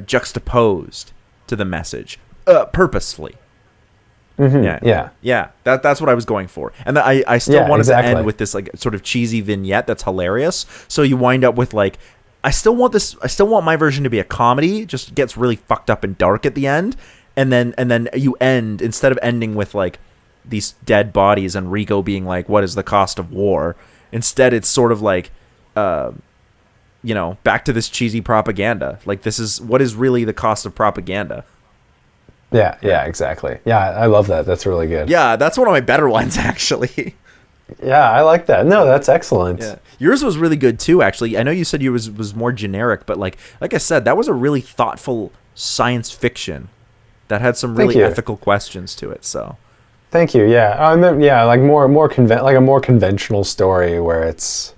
juxtaposed to the message purposefully. That's what I was going for, and I still wanted to end with this like sort of cheesy vignette that's hilarious. So you wind up with like, I still want my version to be a comedy, just gets really fucked up and dark at the end, and then you end, instead of ending with like these dead bodies and Rico being like, what is the cost of war? Instead it's sort of like you know, back to this cheesy propaganda, like this is what is really the cost of propaganda. Yeah, exactly. Yeah, I love that. That's really good. Yeah, that's one of my better ones, actually. Yeah, I like that. No, that's excellent. Yeah. Yours was really good, too, actually. I know you said yours was more generic, but like I said, that was a really thoughtful science fiction that had some really ethical questions to it, so. Thank you, yeah. Like like a more conventional story where it's,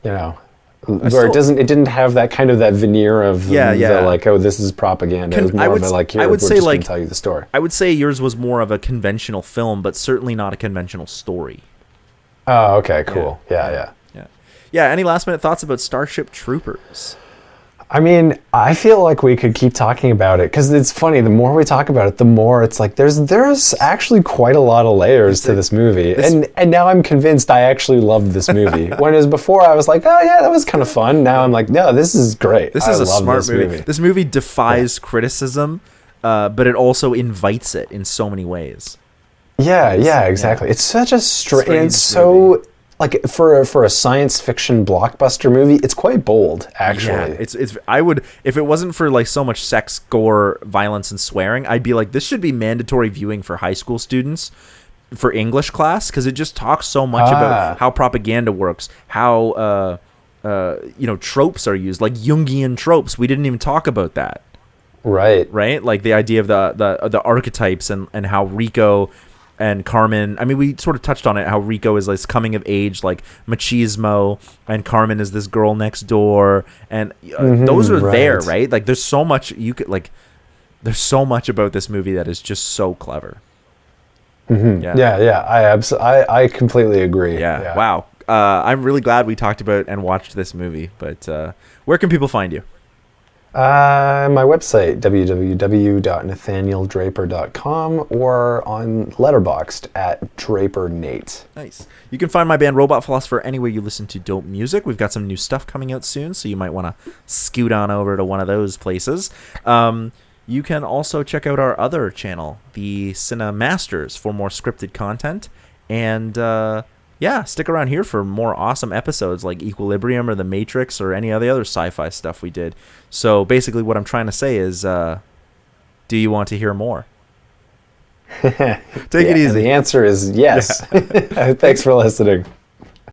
you know, where it didn't have that kind of that veneer of the, like, oh, this is propaganda. It was more of a like, here, we're just going to tell you the story. I would say yours was more of a conventional film, but certainly not a conventional story. Oh, okay, cool. Yeah. Any last minute thoughts about Starship Troopers? I mean, I feel like we could keep talking about it because it's funny. The more we talk about it, the more it's like there's actually quite a lot of layers to this movie, and now I'm convinced I actually loved this movie. Whereas before I was like, oh yeah, that was kind of fun. Now I'm like, no, this is great. This is a smart movie. This movie defies criticism, but it also invites it in so many ways. Yeah, exactly. It's such a strange. It's so. Like for a science fiction blockbuster movie, it's quite bold, actually. Yeah, it's. I would, if it wasn't for like so much sex, gore, violence, and swearing, I'd be like, this should be mandatory viewing for high school students for English class, because it just talks so much about how propaganda works, how tropes are used, like Jungian tropes. We didn't even talk about that. Right. Like the idea of the archetypes and how Rico and Carmen, I mean, we sort of touched on it, how Rico is this coming of age, like machismo, and Carmen is this girl next door, and those are there, right? Like, there's so much there's so much about this movie that is just so clever. I completely agree. Yeah. Wow. I'm really glad we talked about and watched this movie, but where can people find you? My website, www.nathanieldraper.com, or on Letterboxd at DraperNate. Nice. You can find my band Robot Philosopher anywhere you listen to dope music. We've got some new stuff coming out soon, so you might want to scoot on over to one of those places. You can also check out our other channel, the CineCasters, for more scripted content. And stick around here for more awesome episodes like Equilibrium or The Matrix or any of the other sci-fi stuff we did. So basically what I'm trying to say is, do you want to hear more? Take it easy. The answer is yes. Thanks for listening.